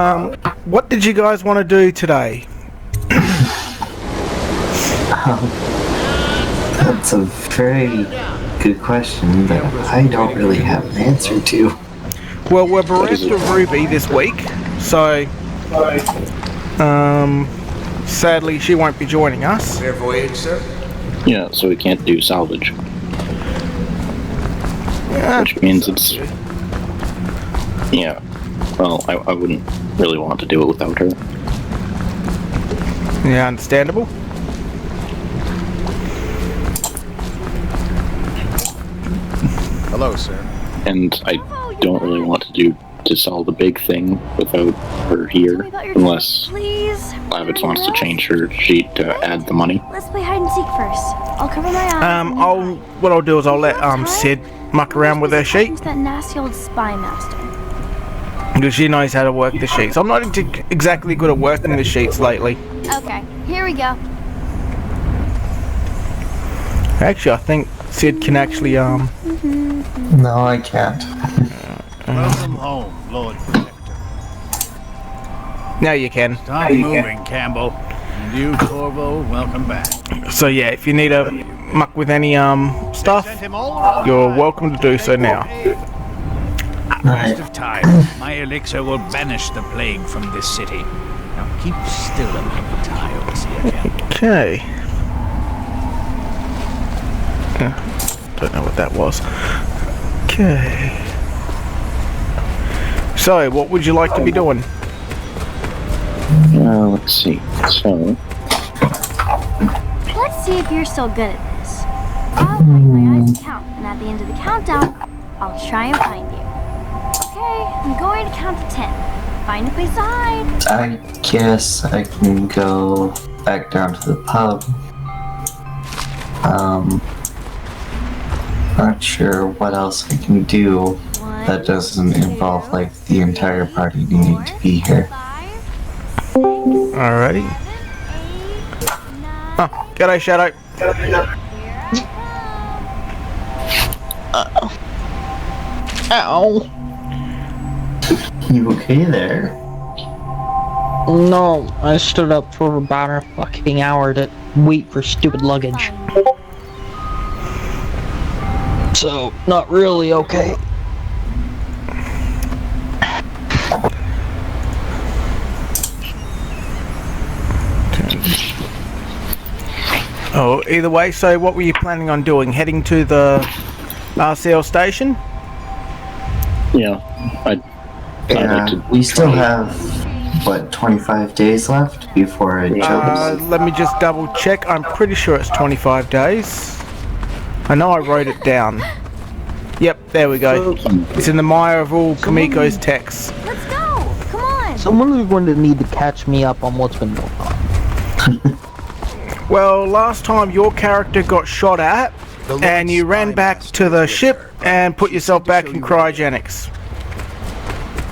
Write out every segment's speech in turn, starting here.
What did you guys want to do today? That's a very good question that I don't really have an answer to. Well, we're bereft of Ruby this week, so sadly she won't be joining us. Fair voyage, sir. Yeah, so we can't do salvage. Yeah. Which means it's... Yeah. Well, I wouldn't really want to do it without her. Yeah, understandable. Hello, sir. And I don't really want to solve the big thing without her here, unless Lavitz wants to change her sheet to add the money. Let's play hide and seek first. I'll cover my eyes. What I'll do is I'll let Sid muck around with her sheet, That nasty old spy master. because she knows how to work the sheets. I'm not exactly good at working the sheets lately. Okay, here we go. Actually, I think Sid can actually No, I can't. Welcome home, Lord Protector. Now you can. Stop moving, Campbell. And you, Corvo, welcome back. So yeah, if you need to muck with any stuff, Sent him all around you're the welcome to do so now. Waste of time. My elixir will banish the plague from this city. Now keep still among the tiles here, Campbell. Okay. Don't know what that was. Okay. So, what would you like to be doing? Let's see. So, Let's see if you're still good at this. I'll find my eyes to count, and at the end of the countdown, I'll try and find you. Okay, I'm going to count to 10. Find a place to hide. I guess I can go back down to the pub. Not sure what else I can do that doesn't involve like the entire party needing to be here. Alrighty. Oh, g'day, Shadow. Ow. You okay there? No, I stood up for about a fucking hour to wait for stupid luggage. So, not really okay. Oh, either way, so what were you planning on doing? Heading to the RCL station? yeah, I'd like to we still have, what, 25 days left before it jumps? Let me just double check. I'm pretty sure it's 25 days. I know I wrote it down. Yep, there we go. It's in the mire of all Kamiko's texts. Let's go! Come on! Someone is going to need to catch me up on what's been going on. Well, last time your character got shot at, and you ran back to the ship and put yourself back in cryogenics.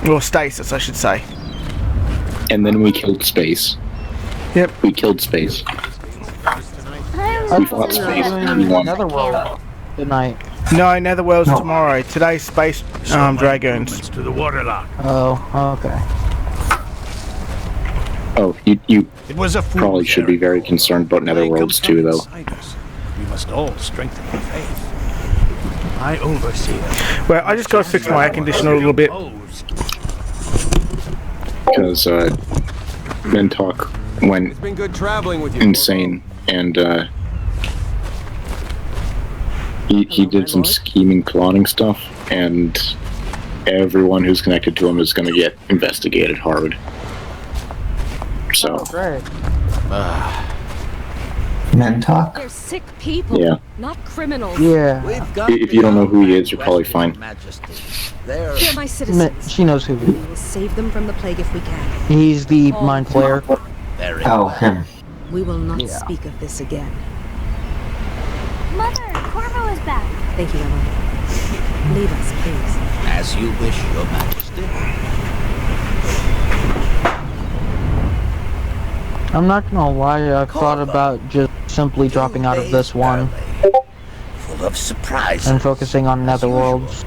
Or stasis, I should say. And then we killed space. Yep. We killed space. We fought space. We won. Netherworld tonight. No, Netherworld's tomorrow. Today's Space Dragoons. To the waterlock. Oh, okay. Oh, you It was a probably should be very concerned about Netherworlds too, though. We must all strengthen our faith. I oversee it. Well, I just gotta fix my air conditioner a little bit. Because Mentalk went It's been good traveling with you. insane, and he did some scheming, plotting stuff, and everyone who's connected to him is going to get investigated hard. So, Great. Men talk? They're sick people, yeah. not criminals. Yeah. If you don't know who he is, you're probably fine. They're my citizens. She knows who he We is. will save them from the plague if we can. He's the mind flayer. Oh, him. We will not speak of this again. Mother, Corvo is back. Thank you, Emily. Leave us, please. As you wish, Your Majesty. I'm not gonna lie, I've thought about just simply dropping out of this one Full of surprises. and focusing on Netherworlds.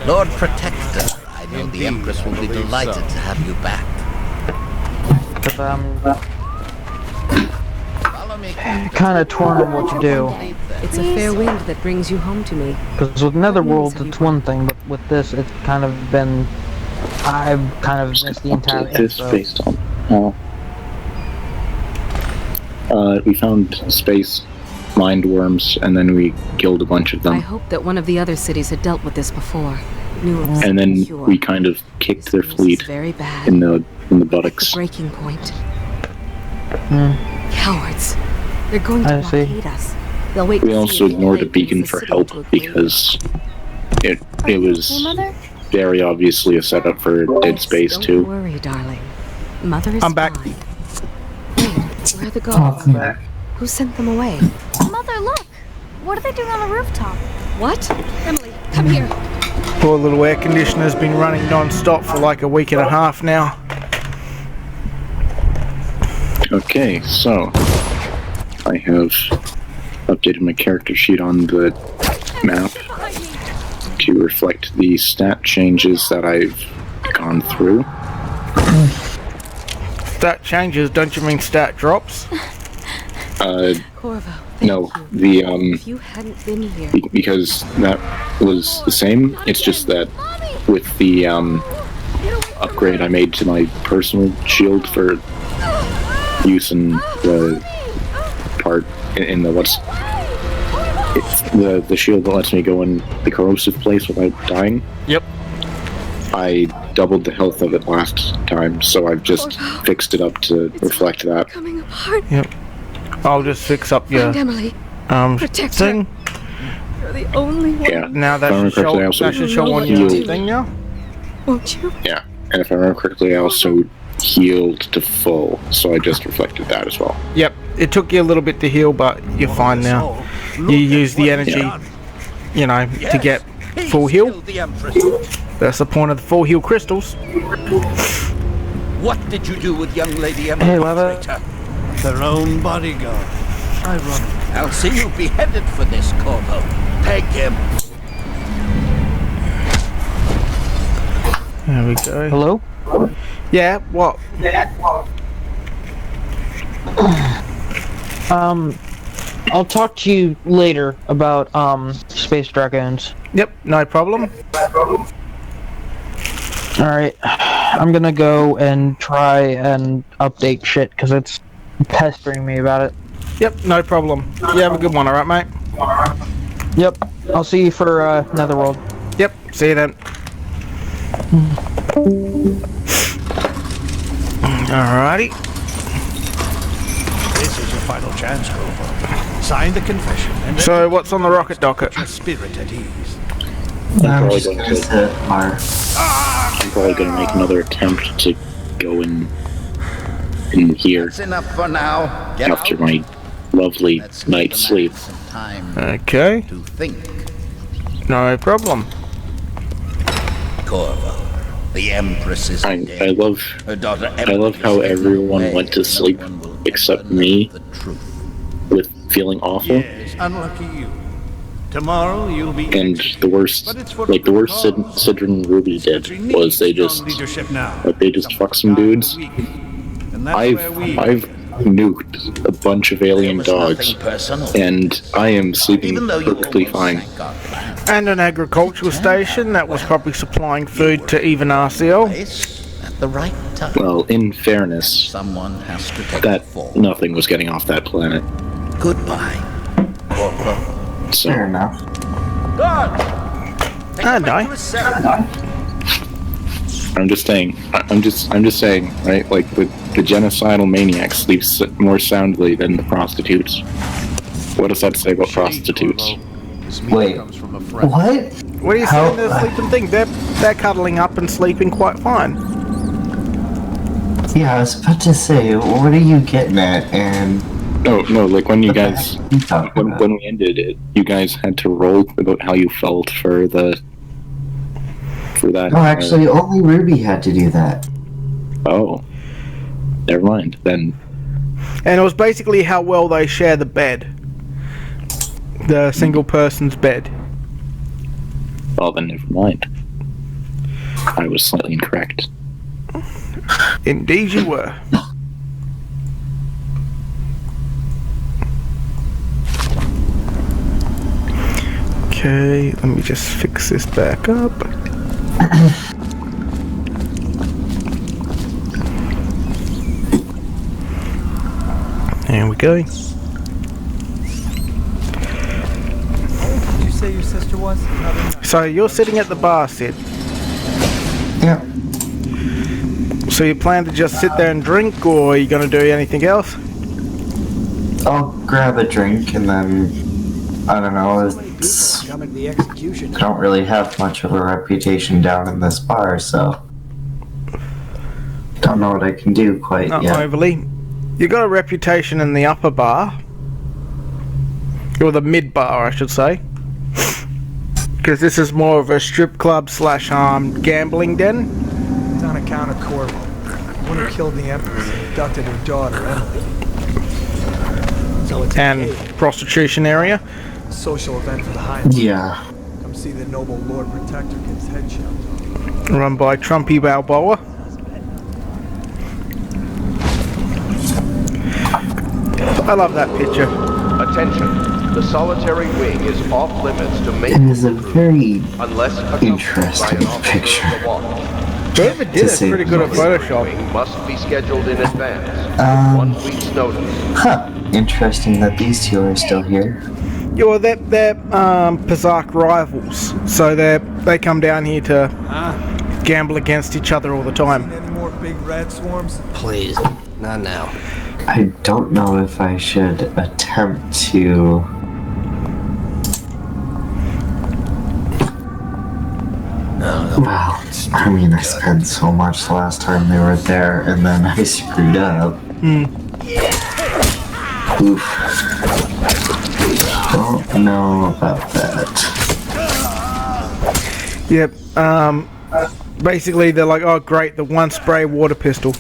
Lord Protector, I know the Empress will be delighted to have you back. But kind of torn on what to do. It's a fair wind that brings you home to me. Because with Netherworld, it's one thing, but with this, it's kind of been... I've kind of missed the entire This episode. based on... we found space mind worms, and then we killed a bunch of I them. hope that one of the other cities had dealt with this before. Knew it was And then secure. we kind of kicked their This news fleet is very bad. in the The buttocks. breaking point. Cowards. They're going to I see. blockade us. They'll wait We to see also if the ignored a plague brings beacon the for city help to a grave. because it Okay, was Mother? very obviously a setup for Dead Space Don't 2. worry, darling. Mother is I'm back. fine. Wait, where are the guards? Who sent them away? Mother, look! What are they doing on the rooftop? What? Emily, come here. Poor little air conditioner's been running non-stop for like a week and a half now. Okay, so I have updated my character sheet on the map to reflect the stat changes that I've gone through. Stat changes, don't you mean stat drops? Corvo, thank No, you. the If you hadn't been here, because that was the same. It's just that with the upgrade I made to my personal shield for use in the part in the it's the shield that lets me go in the corrosive place without dying. Yep. I doubled the health of it last time, so I've just fixed it up to reflect that. coming apart. Yep. I'll just fix up your Find Emily. Protect her. thing. You're the only one. Yeah. Now If I remember correctly, I also that should show on your healed. thing now. Won't you? Yeah, and if I remember correctly, I also healed to full, so I just reflected that as well. Yep. It took you a little bit to heal, but you're fine now. You use the energy, you know, to get full heal. The Empress. That's the point of the full heal crystals. What did you do with young Lady Emily? Hey, Lava. traitor? Their own bodyguard. Ironic. I'll see you beheaded for this, Corvo. Peg him. There we go. Hello? Yeah, what? I'll talk to you later about, Space Dragoons. Yep, no problem. Alright, I'm gonna go and try and update shit, because it's pestering me about it. Yep, no problem. You have a good one, alright, mate? Yep, I'll see you for, Netherworld. Yep, see you then. Alrighty. This is your final chance, Corvo. Sign the confession and So, what's on the rocket docket? put your spirit at ease. I'm just gonna set our... I'm probably going to make another attempt to go in here That's enough for now. Get after out. my lovely Let's give night's the sleep. man some time Okay, to think. no problem. Corvo, the Empress is I dead. love Her daughter I love Emily how is everyone away. went to No sleep one will except ever know me. the truth. with feeling awful. Yes, unlucky you. Tomorrow you'll be And executed. the worst, But it's for like the good worst Sid, cause. Sidra and Ruby did We need was they strong just leadership now. like they just fucked some Guide the dudes. weak. And that's where we I've nuked a bunch of alien There was dogs, nothing personal. and I am sleeping Even though you perfectly almost fine. sank our plan. And an agricultural station that was probably supplying food to even RCL. Place at the right time. Well, in fairness, Someone has to take that the fall. nothing was getting off that planet. Goodbye, Corvo. So Fair enough. Ah, no. I'm just saying. I'm just saying, right? Like the genocidal maniac sleeps more soundly than the prostitutes. What does that say about prostitutes? Wait, what? What are you How- saying? They're sleeping thing. They're cuddling up and sleeping quite fine. Yeah, I was about to say, what are you getting at? And No, like when you what the guys, heck are you talking about? when we ended it, you guys had to roll about how you felt for that. No, actually, only Ruby had to do that. Oh, never mind then. And it was basically how well they share the bed. The single person's bed. Well, then never mind. I was slightly incorrect. Indeed you were. Okay, let me just fix this back up. There we go. Did you say your sister was? So you're sitting at the bar, Sid. Yeah. So you plan to just sit there and drink, or are you going to do anything else? I'll grab a drink and then, I don't know, I don't really have much of a reputation down in this bar, so don't know what I can do quite Not yet. overly. You got a reputation in the upper bar, or the mid bar, I should say, because this is more of a strip club slash gambling den. It's on account of Corvo, the one who killed the Empress and abducted her daughter, Emily. So it's And prostitution area. a social event for the Highlands. Yeah. Come see the noble Lord Protector get his head shaved. Run by Trumpy Balboa. I love that picture. Attention. The solitary wing is off limits to It main is a very unless accompanied interesting by an officer picture. of the watch. Whoever did it's pretty good at Photoshop. Wing must be scheduled in advance. 1 week's notice. Huh. Interesting that these two are still here. Yeah, well, they're Pazak rivals, so they come down here to gamble against each other all the time. Any more big rat swarms? Please, not now. I don't know if I should attempt to... Well, I mean, I spent so much the last time they were there, and then I screwed up. Oof. Don't know about that. Yep. Basically, they're like, oh great, the one spray water pistol.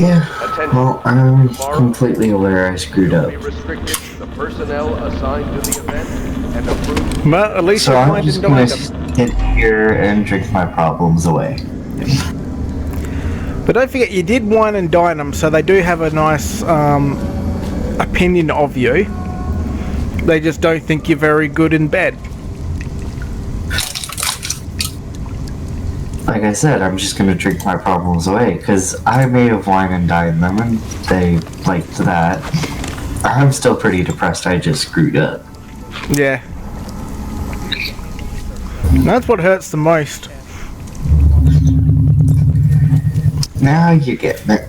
Yeah. Well, I'm completely aware I screwed up. Be restricted to the personnel assigned to the event and approved. But at least So your I'm mind just didn't gonna them. sit here and drink my problems away. But don't forget, you did wine and dine them, so they do have a nice opinion of you. They just don't think you're very good in bed. Like I said, I'm just gonna drink my problems away, because I may have wine and dined them, and they liked that. I'm still pretty depressed I just screwed up. Yeah. That's what hurts the most. Now you're getting it.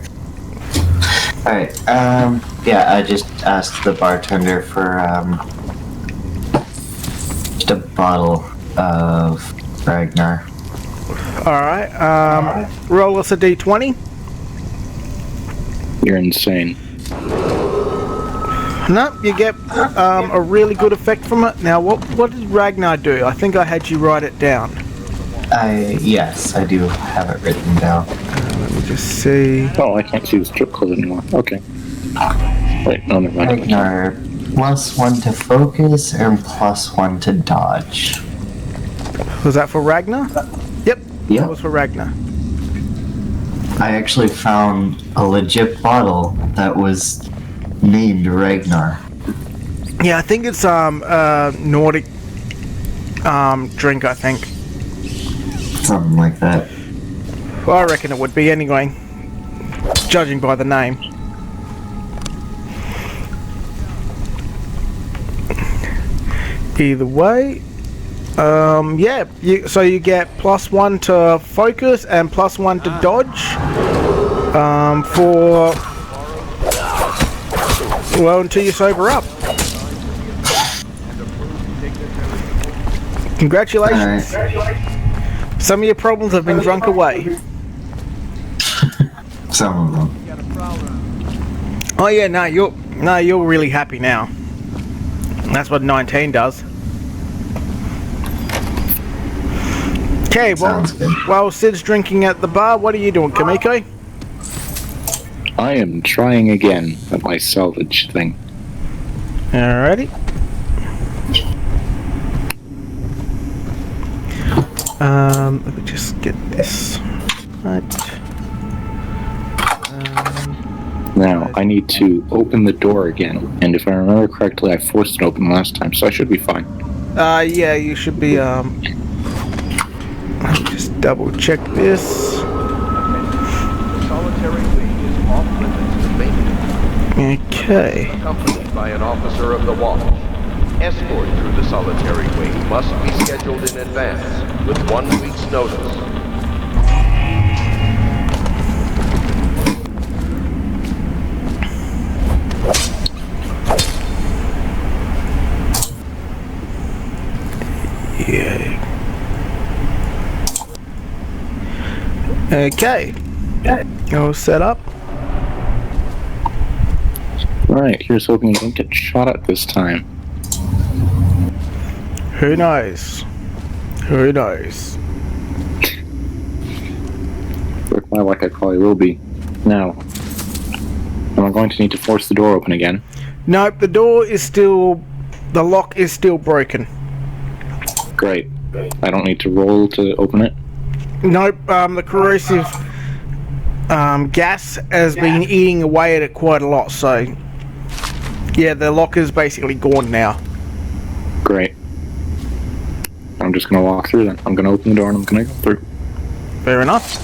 Alright, yeah, I just asked the bartender for, just a bottle of Ragnar. Alright, roll us a d20. You're insane. No, you get a really good effect from it. Now, what did Ragnar do? I think I had you write it down. Yes, I do have it written down. Let me just see. Oh, I can't see the strip club anymore. Okay. Wait, no, never mind. Ragnar, +1 to focus and +1 to dodge. Was that for Ragnar? Yep. Yep. That was for Ragnar. I actually found a legit bottle that was named Ragnar. Yeah, I think it's Nordic drink, I think. Something like that. Well, I reckon it would be anyway, judging by the name. Either way, yeah, so you get +1 to focus and +1 to dodge for, well, until you sober up. Congratulations. Some of your problems have been drunk away. Some of them. Oh yeah, no, you're really happy now. That's what 19 does. Okay, well, Sounds good. while Sid's drinking at the bar, what are you doing, Kamiko? I am trying again at my salvage thing. Alrighty. Let me just get this right. Now, I need to open the door again, and if I remember correctly, I forced it open last time, so I should be fine. Yeah, you should be, let me just double check this. The solitary wing is off limits to maintenance. Okay. Accompanied by an officer of the watch. Escort through the solitary wing must be scheduled in advance with 1 week's notice. Yeah. Okay. All set up. Alright, here's hoping you don't get shot at this time. Who knows? Who knows? With my luck, I probably will be. Now, am I going to need to force the door open again? Nope, the door is still... The lock is still broken. Great. I don't need to roll to open it? Nope, the corrosive gas has been eating away at it quite a lot, so... Yeah, the lock is basically gone now. Great. I'm just gonna walk through then. I'm gonna open the door and I'm gonna go through. Fair enough.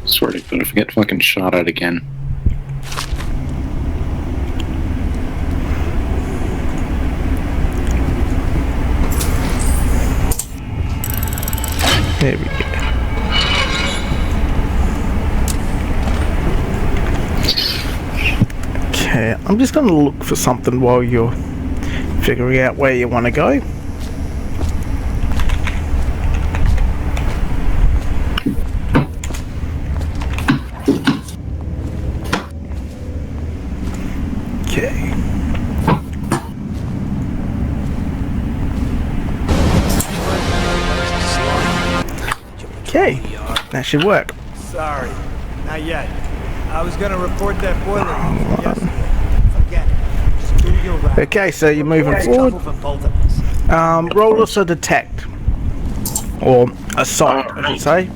Swear to God, if I get fucking shot at again. There we go. Okay, I'm just going to look for something while you're figuring out where you want to go. Okay. Okay, that should work. Sorry, not yet. I was gonna report that boiler yesterday. Forget it. Just do your round. Okay, so you're moving It's forward. trouble for both of us. Roll us a detect. Or a sight, I should say.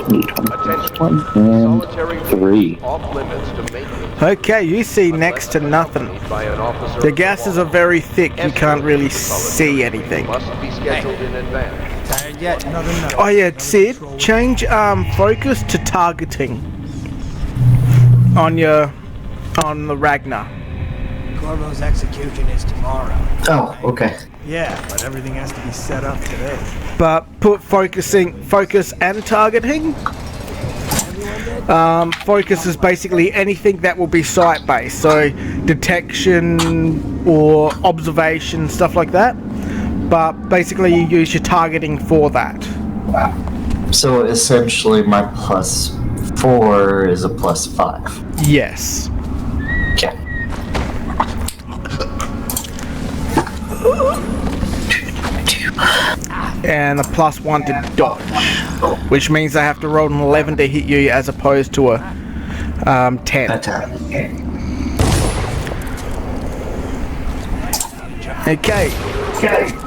Attention. And Solitary wing 3. off limits to maintenance. Okay, you see next to nothing. By an officer The of gases are watch. very thick, you can't really Escort see through the anything. solitary wing must be scheduled in advance. Tired yet? Another night. Oh yeah, Sid, change focus to targeting on the Ragnar. Corvo's execution is tomorrow. Oh, okay. Yeah, but everything has to be set up today. But put focus and targeting. Focus is basically anything that will be sight based, so detection or observation, stuff like that. But basically you use your targeting for that. So essentially my +4 is a +5. Yes. Okay. And a +1 to dodge, which means they have to roll an 11 to hit you as opposed to a 10. Attack. Okay,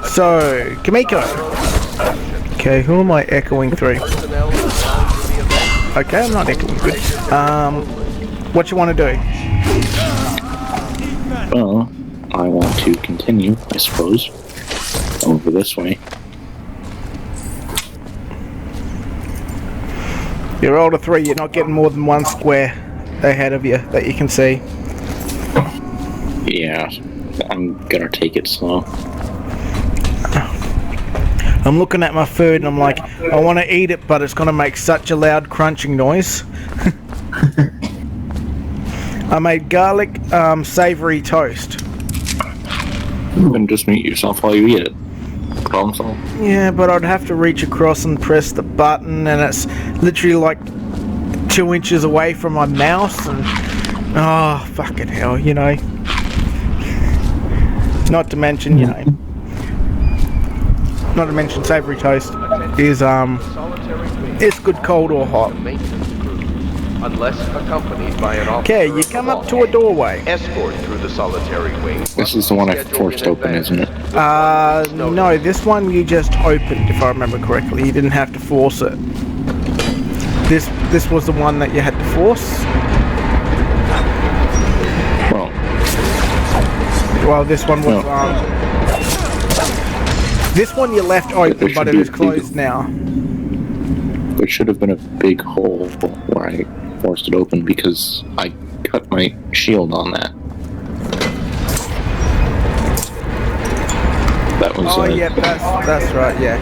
so Kamiko. Okay, who am I echoing through? Personnel assigned to the event. Okay, I'm not echoing. Good. What you want to do? Well, I want to continue, I suppose. Over this way. You rolled a 3. You're not getting more than one square ahead of you that you can see. Yeah, I'm gonna take it slow. I'm looking at my food and I'm like, I want to eat it, but it's going to make such a loud crunching noise. I made garlic savory toast. You can just mute yourself while you eat it. Problem solved. Yeah, but I'd have to reach across and press the button, and it's literally like 2 inches away from my mouse, and oh, fucking hell, you know. Not to mention, you know, not to mention savory toast is it's good cold or hot. Unless accompanied by an officer. Okay, you come up to a doorway. Escort through the solitary wing. This is the one I forced open, isn't it? No, this one you just opened, if I remember correctly. You didn't have to force it. This was the one that you had to force. Well, this one was, this one you left open, but it is closed now. There should have been a big hole where I forced it open because I cut my shield on that. That was. Oh, yeah, that's right, yeah.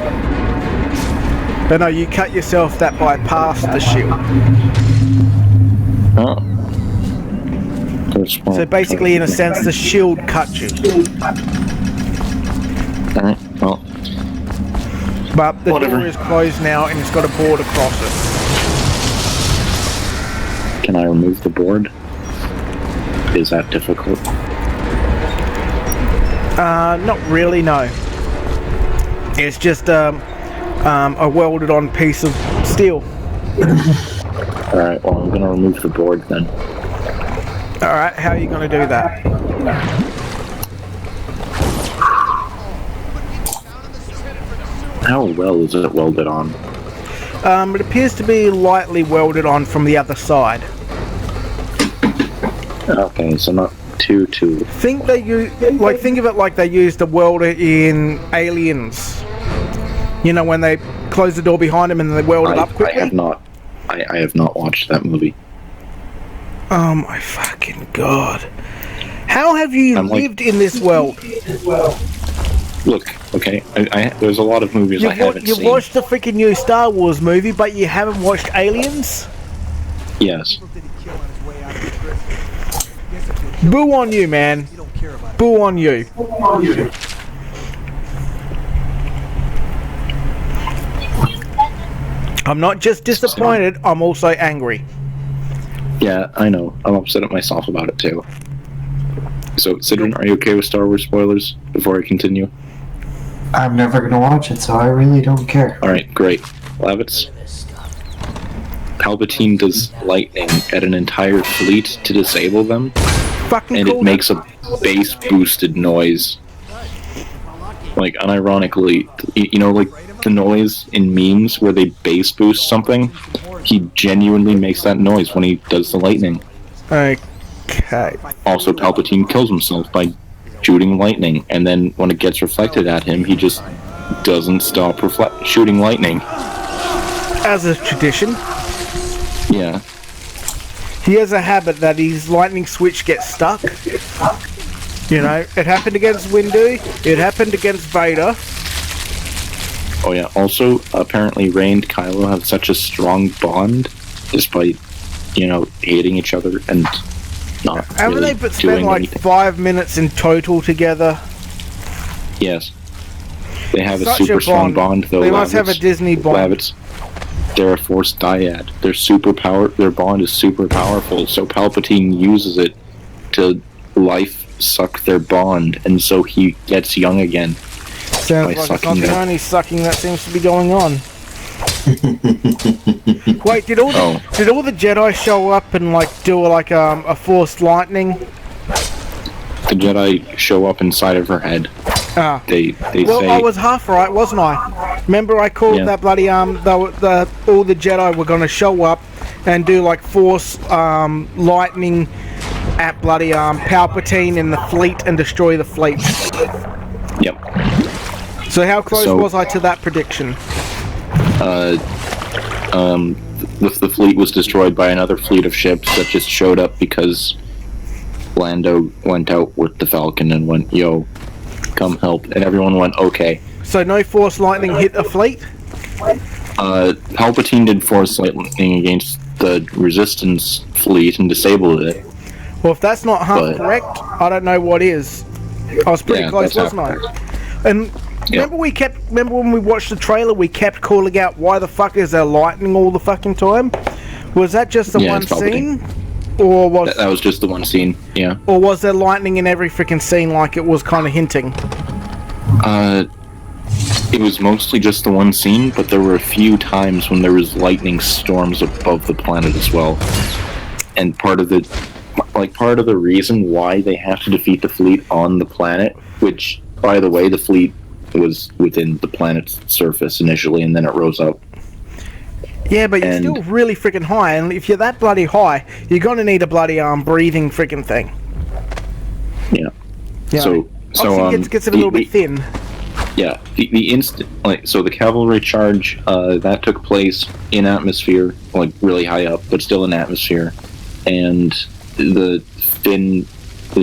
But no, you cut yourself that bypassed the shield. Oh. So basically, in a sense, the shield cut you. Alright, well. But the door is closed now and it's got a board across it. Can I remove the board? Is that difficult? Not really, no. It's just a welded on piece of steel. Alright, well, I'm gonna remove the board then. Alright, how are you gonna do that? How well is it welded on? It appears to be lightly welded on from the other side. Okay, so not too. Think of it like they used a welder in Aliens. You know, when they close the door behind them and they weld it up quickly? I have not. I have not watched that movie. Oh my fucking god. How have you lived in this world? Look, okay, there's a lot of movies I haven't seen. You've watched the freaking new Star Wars movie, but you haven't watched Aliens? Yes. Boo on you, man. Boo on you. I'm not just disappointed, I'm also angry. Yeah, I know. I'm upset at myself about it too. So, Sidran, are you okay with Star Wars spoilers before I continue? I'm never gonna watch it, so I really don't care. Alright, great. Lavitz? Palpatine does lightning at an entire fleet to disable them, and it makes a bass boosted noise. Like, unironically, you know, like the noise in memes where they bass boost something? He genuinely makes that noise when he does the lightning. Okay. Also, Palpatine kills himself by shooting lightning, and then when it gets reflected at him, he just doesn't stop shooting lightning. As a tradition. Yeah. He has a habit that his lightning switch gets stuck. You know, it happened against Windu, it happened against Vader. Oh yeah, also, apparently Rey and Kylo have such a strong bond, despite, you know, hating each other and not Haven't really they spent like anything. 5 minutes in total together? Yes. They have Such a super a strong bond. bond, though. They must have a Disney bond. Lavitz, they're a Force dyad. Their bond is super powerful, so Palpatine uses it to life suck their bond, and so he gets young again. Sounds like it's not the only sucking that seems to be going on. Wait, did all the Jedi show up and like do like a forced lightning? The Jedi show up inside of her head. Ah. They well, say, I was half right, wasn't I? Remember, I called that bloody all the Jedi were gonna show up and do like force lightning at bloody Palpatine in the fleet and destroy the fleet. Yep. So how close was I to that prediction? The fleet was destroyed by another fleet of ships that just showed up because Lando went out with the Falcon and went, "Yo, come help," and everyone went, "Okay." So no force lightning hit a fleet? Palpatine did force lightning against the Resistance fleet and disabled it. Well, if that's not half correct, I don't know what is. I was pretty close, wasn't I? And remember when we watched the trailer, we kept calling out, why the fuck is there lightning all the fucking time? Was that just the one scene? Or was That was just the one scene. Yeah. or was there lightning in every freaking scene like it was kind of hinting? It was mostly just the one scene, but there were a few times when there was lightning storms above the planet as well. And part of the reason why they have to defeat the fleet on the planet, which, by the way, the fleet was within the planet's surface initially, and then it rose up. Yeah, but you're still really freaking high, and if you're that bloody high, you're gonna need a bloody breathing freaking thing. Yeah. Yeah. So Oxygen gets it a little bit thin. Yeah, the instant, so the cavalry charge, that took place in atmosphere, like really high up, but still in atmosphere. And the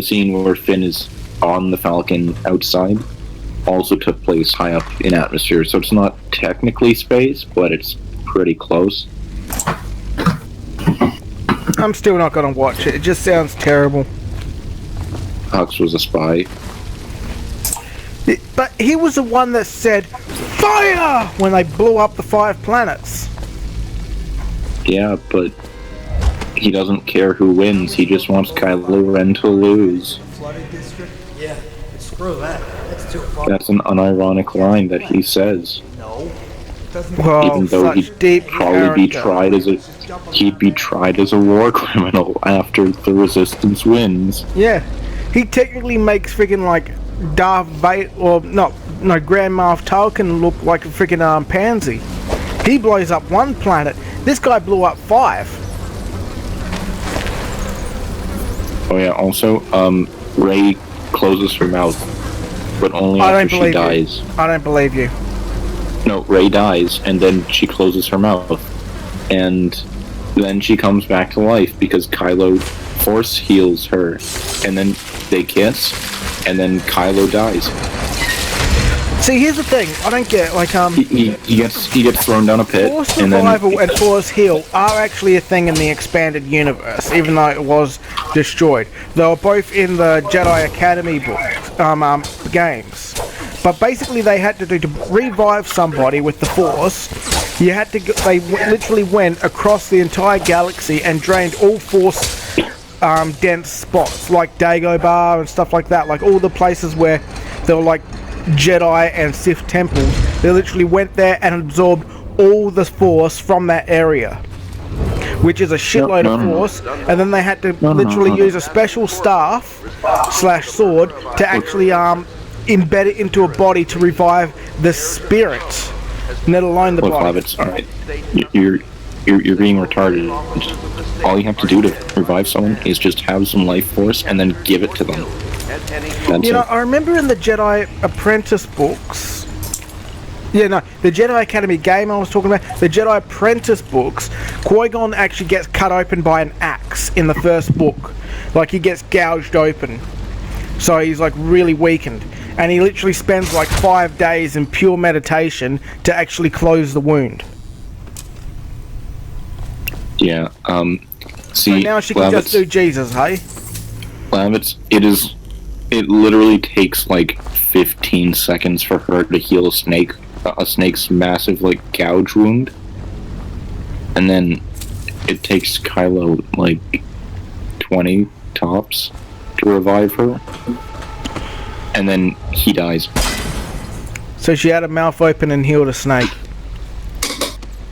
scene where Finn is on the Falcon outside also took place high up in atmosphere. So it's not technically space, but it's pretty close. I'm still not gonna watch it. It just sounds terrible. Hux was a spy. But he was the one that said, "Fire!" when they blew up the 5 planets. Yeah, but he doesn't care who wins. He just wants Kylo Ren to lose. Flooded district? Yeah, screw that. That's too far. That's an unironic line that he says. No. Well, even though such he'd deep probably be character. he'd be tried as a war criminal after the Resistance wins. Yeah, he technically makes freaking like Darth Vader, or no, Grand Moff Tarkin look like a freaking pansy. He blows up 1 planet. This guy blew up 5. Oh yeah. Also, Rey closes her mouth, but only after she dies. I don't believe you. No, Rey dies, and then she closes her mouth, and then she comes back to life because Kylo force heals her, and then they kiss, and then Kylo dies. See, here's the thing. I don't get he gets thrown down a pit, Force and then Survival and Force Heal are actually a thing in the expanded universe, even though it was destroyed. They were both in the Jedi Academy book, games. But basically, they had to do to revive somebody with the Force. You had to. They literally went across the entire galaxy and drained all Force dense spots like Dagobah and stuff like that. Like all the places where there were like Jedi and Sith temples. They literally went there and absorbed all the Force from that area, which is a shitload of Force. And then they had to literally use a special staff / sword to actually embed it into a body to revive the spirit, let alone the body. Alright. You're being retarded. All you have to do to revive someone is just have some life force and then give it to them. That's You know, it. I remember in the Jedi Apprentice books. Yeah, no, the Jedi Academy game I was talking about, the Jedi Apprentice books, Qui-Gon actually gets cut open by an axe in the first book. Like, he gets gouged open. So he's, like, really weakened. And he literally spends, like, 5 days in pure meditation to actually close the wound. Yeah, see, So now she can just do Jesus, hey? Lavitz, it literally takes like 15 seconds for her to heal a snake's massive like gouge wound, and then it takes Kylo like 20 tops to revive her, and then he dies. So she had her mouth open and healed a snake.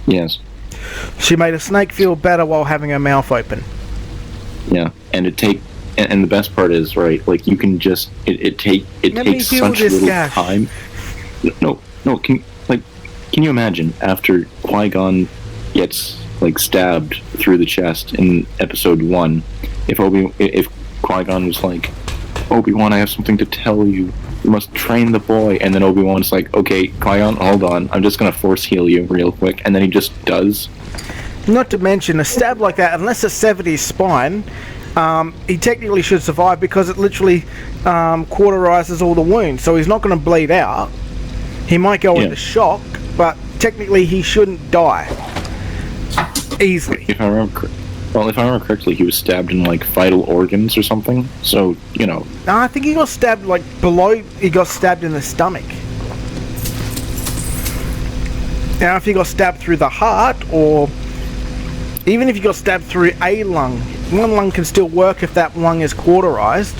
Yes. She made a snake feel better while having her mouth open. Yeah, and and the best part is, right, like you can just it takes such little time. No, can you imagine after Qui-Gon gets like stabbed through the chest in episode 1, if Qui-Gon was like, Obi-Wan, I have something to tell you. You must train the boy, and then Obi-Wan's like, okay, Qui-Gon, hold on, I'm just gonna force heal you real quick, and then he just does. Not to mention, a stab like that, unless it severed his spine, he technically should survive because it literally cauterizes all the wounds, so he's not going to bleed out. He might go into shock, but technically he shouldn't die easily. If I remember correctly, he was stabbed in like vital organs or something. So No, I think he got stabbed like below. He got stabbed in the stomach. Now, if he got stabbed through the heart, or even if he got stabbed through a lung, one lung can still work if that lung is cauterized.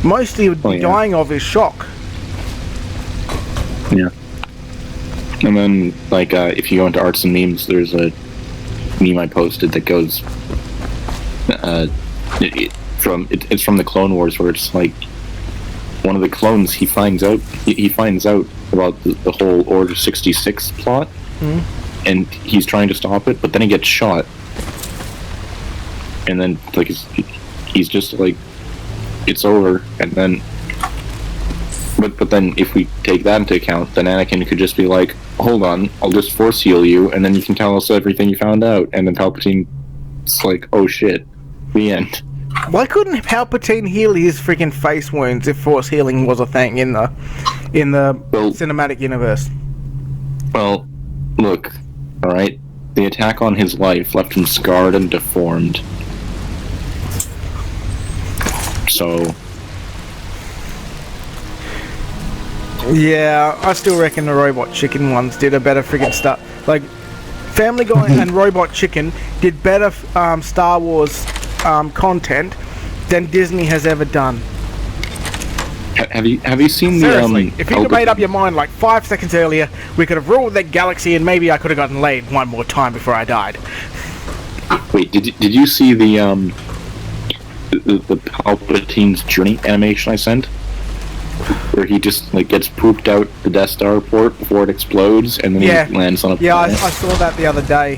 Mostly he would be dying of his shock. Yeah. And then, like, if you go into arts and memes, there's a meme I posted that goes, it's from the Clone Wars, where it's like one of the clones he finds out about the whole Order 66 plot, and he's trying to stop it, but then he gets shot, and then like he's just like, it's over, and then. But then, if we take that into account, then Anakin could just be like, hold on, I'll just force heal you, and then you can tell us everything you found out. And then Palpatine's like, oh shit, the end. Why couldn't Palpatine heal his freaking face wounds if force healing was a thing in the cinematic universe? Well, look, alright, the attack on his life left him scarred and deformed. So... Yeah, I still reckon the Robot Chicken ones did a better friggin' stuff. Like, Family Guy and Robot Chicken did better Star Wars content than Disney has ever done. Have you seen Seriously, the if you'd have made up your mind like 5 seconds earlier, we could have ruled the galaxy and maybe I could have gotten laid one more time before I died. Wait, did you see the Palpatine's journey animation I sent? Where he just like gets pooped out the Death Star port before it explodes, and then he lands on a planet. Yeah, I saw that the other day.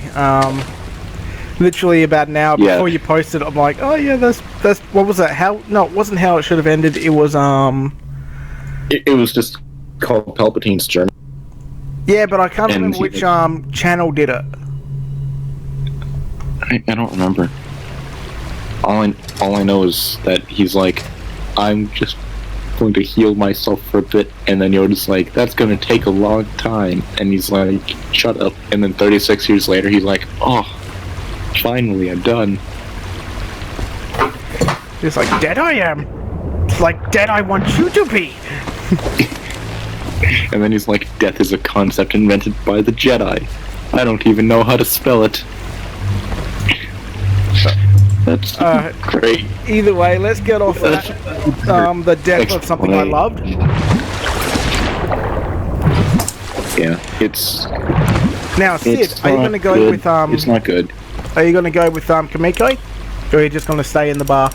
Literally about an hour before you posted, I'm like, oh yeah, that's what was that? How? No, it wasn't how it should have ended. It was It was just called Palpatine's Journey. Yeah, but I can't remember which channel did it. I don't remember. All I know is that he's like, I'm just going to heal myself for a bit, and then Yoda's like, that's going to take a long time, and he's like, shut up, and then 36 years later he's like, oh, finally I'm done. He's like, dead I am, like dead I want you to be. And then he's like, death is a concept invented by the Jedi, I don't even know how to spell it. That's great. Either way, let's get off that. The death of something I loved. Yeah, it's... Now, Sid, are you going to go with... It's not good. Are you going to go with Kamiko? Or are you just going to stay in the bar?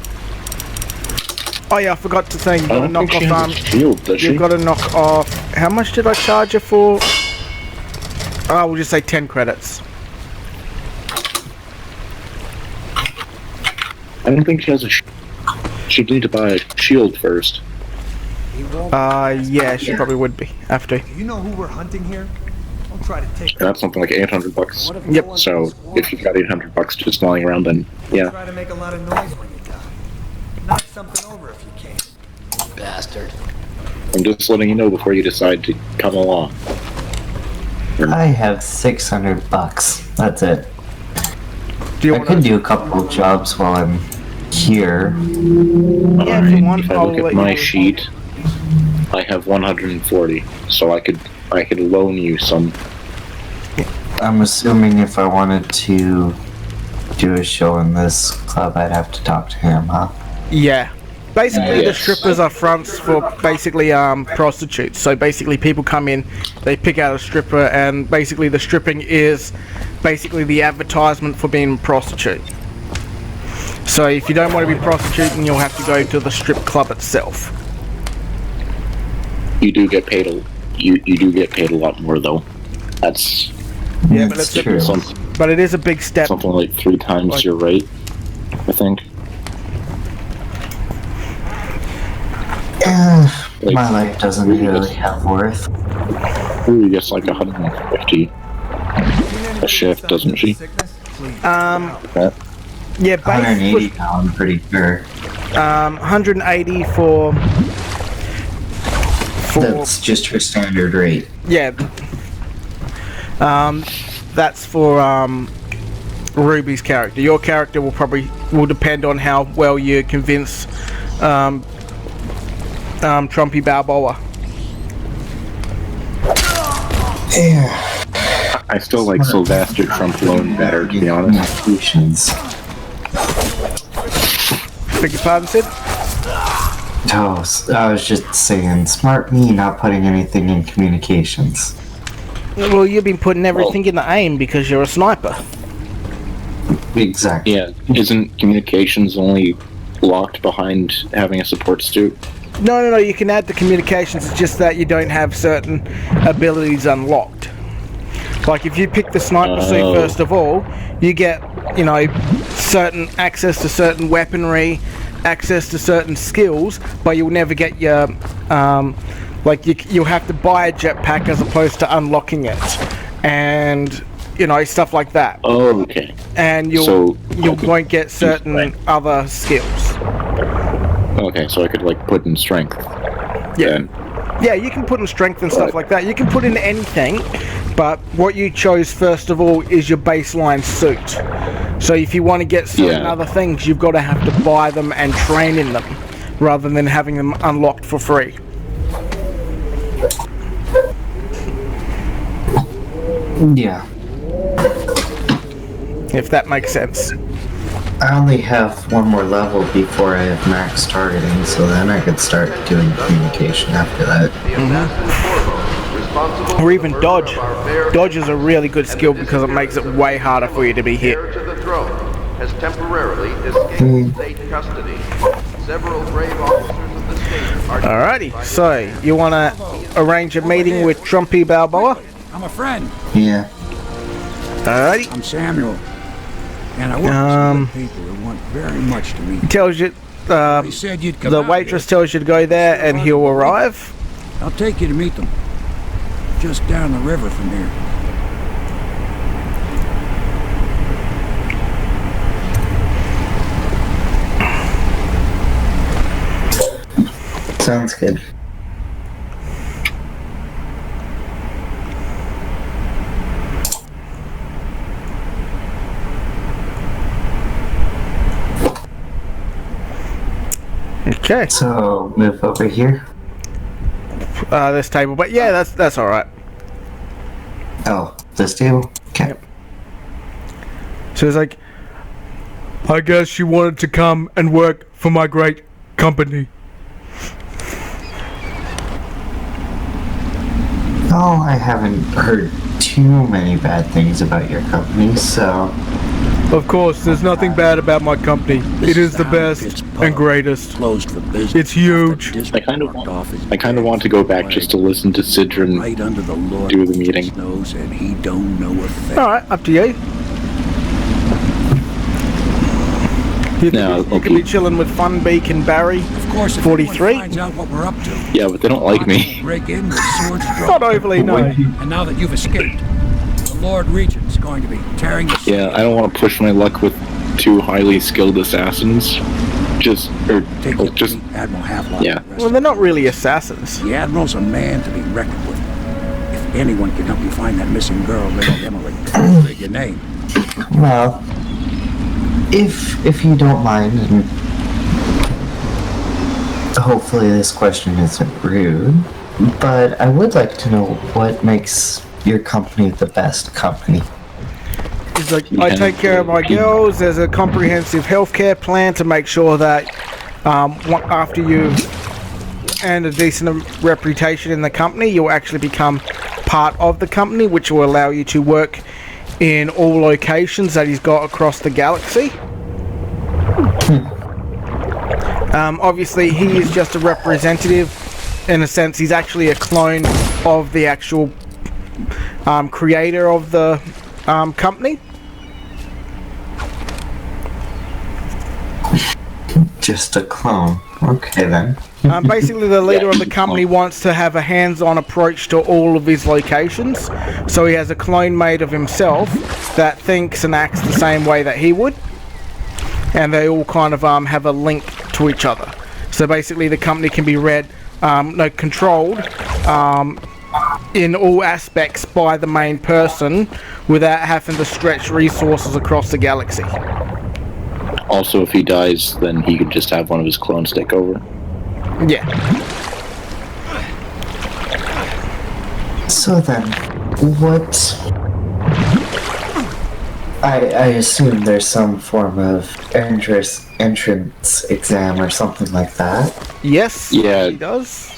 Oh yeah, I forgot to say, you've got to knock off... You've got to knock off... How much did I charge you for? Oh, we'll just say 10 credits. I don't think she has a she'd need to buy a shield first. Yeah, she probably would be, after. Do you know who we're hunting here? Don't try to take... And that's something like $800. Yep. So, if you've got $800 just lying around, then, yeah. Try to make a lot of noise when you die. Knock something over if you can. Bastard. I'm just letting you know before you decide to come along. I have $600. That's it. I could do a couple of jobs while I'm here. Yeah, if you want, if I look at my sheet, I have 140, so I could loan you some. I'm assuming if I wanted to do a show in this club, I'd have to talk to him, huh? Yeah. Basically, the strippers are fronts for basically prostitutes. So basically, people come in, they pick out a stripper, and basically the stripping is basically the advertisement for being a prostitute. So if you don't want to be prostituting, you'll have to go to the strip club itself. You do get paid you do get paid a lot more though. That's but it's true. But it is a big step. Something like 3 times your rate, I think. My life doesn't really have worth. Ooh, gets like 150 a shift, doesn't she? Yeah, 180 now, I'm pretty sure. 180 for... That's just her standard rate. Yeah. That's for Ruby's character. Your character will depend on how well you convince Trumpy Balboa. Yeah. I still like Sylvester Trump-Lone better, to be honest. Beg your pardon, Sid? Oh, I was just saying, smart me not putting anything in communications. Well, you've been putting everything in the aim because you're a sniper. Exactly. Yeah, isn't communications only locked behind having a support suit? No, you can add the communications, it's just that you don't have certain abilities unlocked. Like, if you pick the sniper suit first of all, you get, you know, certain access to certain weaponry, access to certain skills, but you'll never get your, you'll have to buy a jetpack as opposed to unlocking it. And, you know, stuff like that. Oh, okay. And won't get certain other skills. Okay, so I could, like, put in strength. Yeah. Yeah, you can put in strength and stuff like that. You can put in anything, but what you chose first of all is your baseline suit. So if you want to get certain other things, you've got to have to buy them and train in them, rather than having them unlocked for free. Yeah. If that makes sense. I only have one more level before I have max targeting, so then I could start doing communication after that. Or even dodge. Dodge is a really good skill because it makes it way harder for you to be hit. Has temporarily escaped state custody. Several brave officers of the state are... Alrighty, so you want to arrange a meeting with Trumpy Balboa? I'm a friend. Yeah. Alrighty. I'm Samuel. And I work with some people who want very much to meet you. Tells you, He said you'd come the out waitress here. tells you to go there and he'll arrive. I'll take you to meet them. Just down the river from here. Sounds good. Okay. So move over here. This table, but yeah, that's all right. Oh, this table. Okay. Yep. So it's like, I guess she wanted to come and work for my great company. Oh, I haven't heard too many bad things about your company, so... Of course, there's nothing bad about my company. It is the best and greatest. Closed for business. It's huge. I kind of want to go back just to listen to Sidran right under the Lord do the meeting. knows, and he don't know a thing. Alright, up to you. You could be chilling with Funbeak and Barry. Of course, if 43. anyone finds out what we're up to, Yeah, but they don't like me. break in with swords drawn. Not overly, no. And now that you've escaped, the Lord Regent's going to be tearing the Yeah, I don't want to push my luck with two highly skilled assassins. Just Admiral Havelock. Yeah. Well, they're not really assassins. The Admiral's a man to be reckoned with. If anyone can help you find that missing girl, little Emily, say your name. Well, if you don't mind, and hopefully this question isn't rude, but I would like to know what makes your company the best company. It's like, I take care of my girls. There's a comprehensive healthcare plan to make sure that after you've earned a decent reputation in the company, you'll actually become part of the company, which will allow you to work in all locations that he's got across the galaxy. Obviously, he is just a representative. In a sense, he's actually a clone of the actual creator of the company. Just a clone. Okay then. Basically, the leader of the company wants to have a hands-on approach to all of his locations, so he has a clone made of himself that thinks and acts the same way that he would, and they all kind of have a link to each other. So basically, the company can be controlled in all aspects by the main person without having to stretch resources across the galaxy. Also, if he dies, then he could just have one of his clones take over. Yeah. So then, what I assume there's some form of entrance exam or something like that. Yes, Yeah. he does.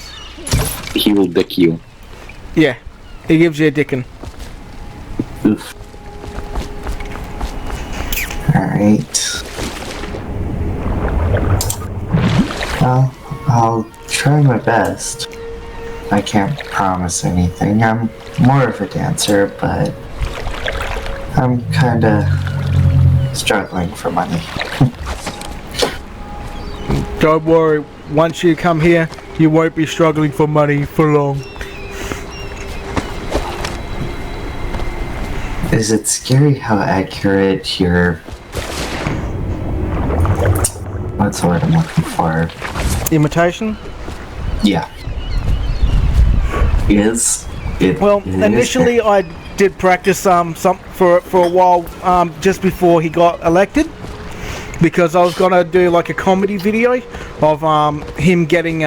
He will dick you. Yeah, he gives you a dickin'. Oof. Alright. Well, I'll try my best. I can't promise anything. I'm more of a dancer, but I'm kinda struggling for money. Don't worry, once you come here, you won't be struggling for money for long. Is it scary how accurate your... What's the word I'm looking for? Imitation? Yeah. Well, initially I did practice some for a while just before he got elected, because I was gonna do like a comedy video of him getting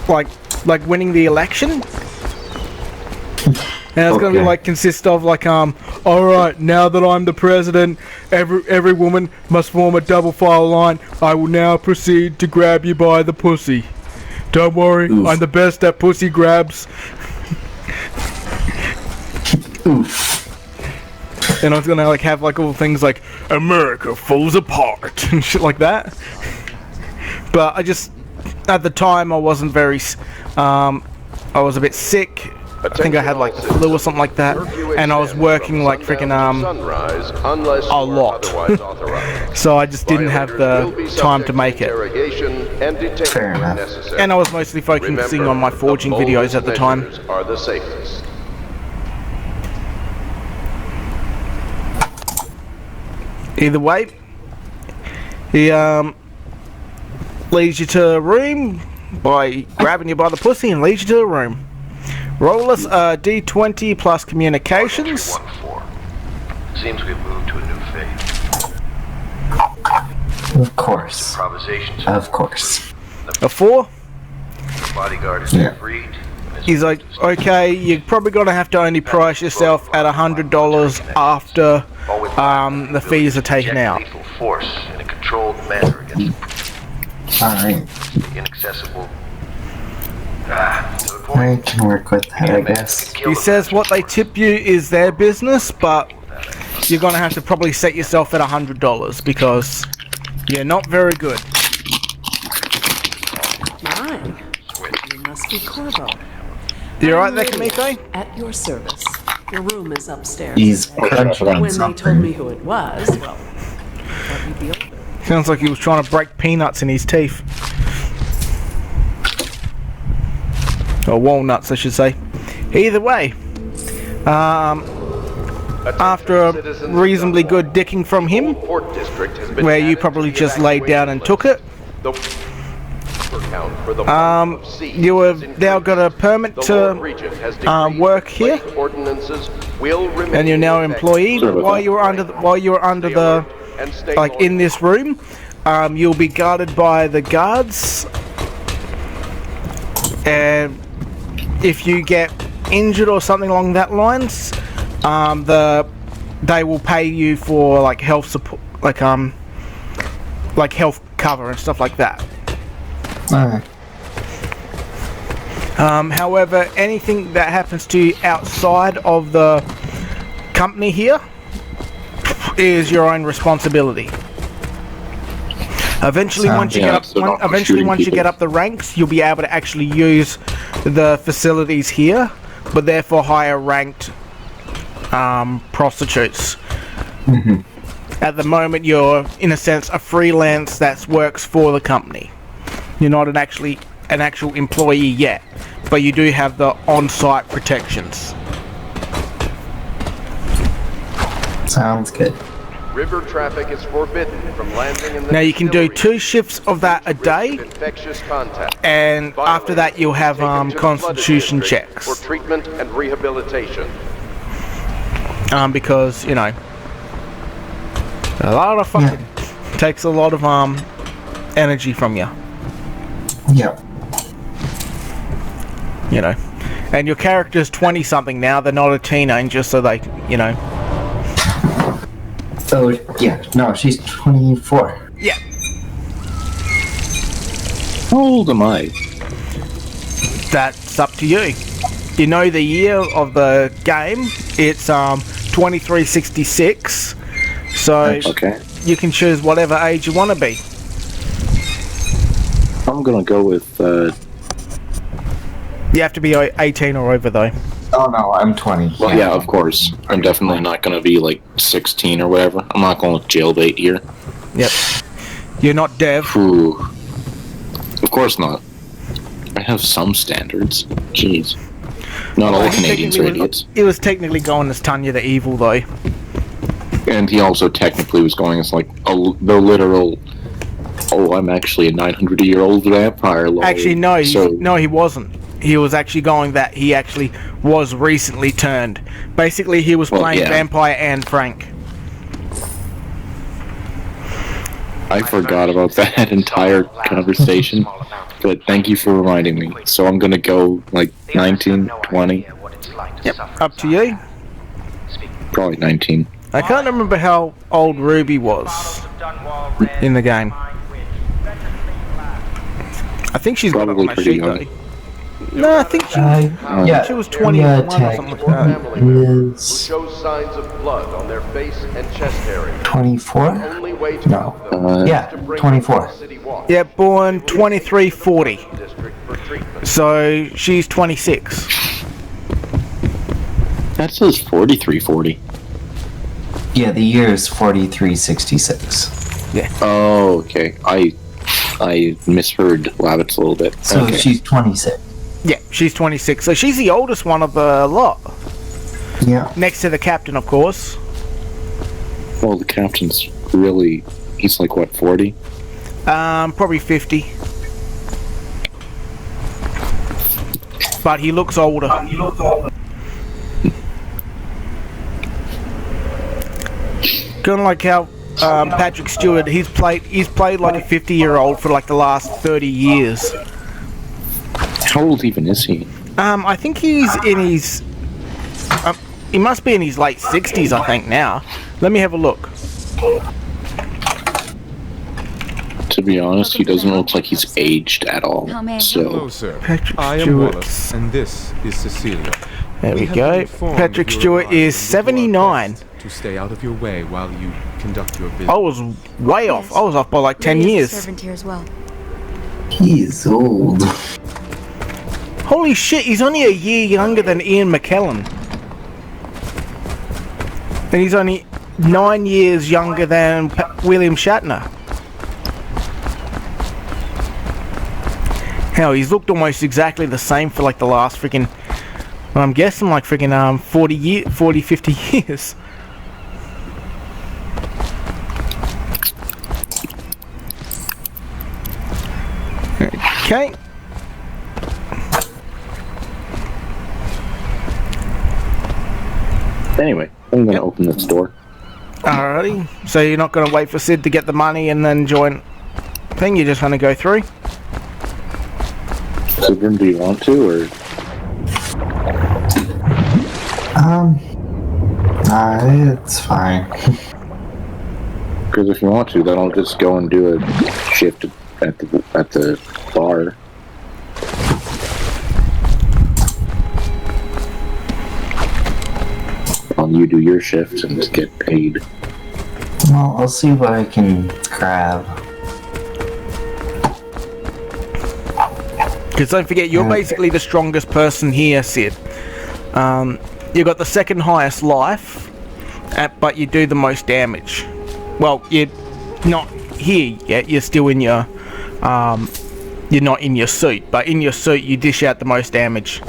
like winning the election. And it's gonna be like consist of like alright, now that I'm the president, every woman must form a double file line. I will now proceed to grab you by the pussy. Don't worry, I'm the best at pussy grabs. And I was gonna like have like all things like America falls apart and shit like that. But I just, at the time I wasn't very, I was a bit sick. I think I had like the flu or something like that, and I was working like freaking a lot. So I just didn't have the time to make it. Fair enough. And I was mostly focusing on my forging videos at the time. Either way, he leads you to a room by grabbing you by the pussy and leads you to the room. Roll us a D20 plus communications. Seems we've moved to a new phase. Of course. Of course. A 4. The bodyguard is freed. He's like, okay, you're probably gonna have to only price yourself at $100 after the fees are taken out. Lethal force in a controlled manner against Alright. inaccessible. I can work with that, I guess. He says what they tip you is their business, but you're gonna have to probably set yourself at $100 because you're not very good. Mine. You must be Corvo. You alright there, Kamiko? At your service. Your room is upstairs. He's crunching on When they something. told me who it was, well, thought you'd be older. Sounds like he was trying to break peanuts in his teeth. Or walnuts, I should say. Either way, after a reasonably good dicking from him, where you probably just laid down and took it, you have now got a permit to work here, and you're now an employee. While you were under the like in this room, you'll be guarded by the guards, and if you get injured or something along that lines, they will pay you for like health support, like health cover and stuff like that. Alright. However, anything that happens to you outside of the company here is your own responsibility. Eventually, once you get up the ranks, you'll be able to actually use the facilities here, but therefore higher ranked prostitutes. At the moment, you're in a sense a freelance that works for the company. You're not an actual employee yet, but you do have the on-site protections. Sounds good. River traffic is forbidden from landing in the Now you can do 2 shifts of that a day, and after that you'll have constitution checks. For treatment and rehabilitation. Because, you know, a lot of fucking takes a lot of energy from you. Yep. You know, and your character's 20 something now. They're not a teenager, so they, you know. Oh, yeah. No, she's 24. Yeah. How old am I? That's up to you. You know the year of the game. It's 2366. So Okay. you can choose whatever age you want to be. I'm gonna go with, You have to be 18 or over though. Oh no, I'm 20. well, yeah, of course. I'm definitely not gonna be, like, 16 or whatever. I'm not going with jailbait here. Yep. You're not Dev. Ooh. Of course not. I have some standards. Jeez. Not all Canadians are idiots. He was technically going as Tanya the Evil though. And he also technically was going as, like, the literal... Oh, I'm actually a 900-year-old vampire. Lol. Actually, no, So, he wasn't. He was actually going that he actually was recently turned. Basically, he was playing yeah. Vampire and Frank. I forgot about that entire conversation. But thank you for reminding me. So I'm gonna go, like, 19, 20. Yep, up to you. Probably 19. I can't remember how old Ruby was in the game. I think she's got it on Probably my pretty sheet young. though. No, I think she was 21 or something like that. Who Is shows signs of blood on their face and chest area. 24? Only way to No. help them Yeah, is to bring 24. them to the city walk. Yeah, born 2340. District for treatment. So she's 26. That says 4340. Yeah, the year is 4366. Oh, okay. I misheard Labbits a little bit. So Okay. she's 26. Yeah, she's 26. So she's the oldest one of the lot. Yeah. Next to the captain, of course. Well, the captain's really... He's like, what, 40? Probably 50. But he looks older. Kind of like how Patrick Stewart, he's played like a 50-year-old for like the last 30 years. How old even is he? I think he's in his... he must be in his late 60s, I think, now. Let me have a look. To be honest, he doesn't look like he's aged at all. Hello, So, sir. Patrick I am Stewart. Wallace, and this is Cecilia. There we have go. been informed Patrick of your Stewart arrival is and will do our 79. best to stay out of your way while you conduct your business. I was way off. I was off by like 10 years. Servant here as well. He's old. Holy shit, he's only a year younger than Ian McKellen. And he's only 9 years younger than William Shatner. Hell, he's looked almost exactly the same for like the last freaking... I'm guessing like freaking 40, 50 years. Okay. anyway, I'm gonna open this door. Alrighty. So you're not going to wait for Sid to get the money and then join thing? You're just going to go through? Subram, do you want to, or...? It's fine. Because if you want to, then I'll just go and do a shift at the bar. While you do your shift and get paid. Well, I'll see what I can grab. Because don't forget, you're basically the strongest person here, Sid. You've got the second highest life, but you do the most damage. Well, you're not here yet. You're still in your... you're not in your suit, but in your suit you dish out the most damage.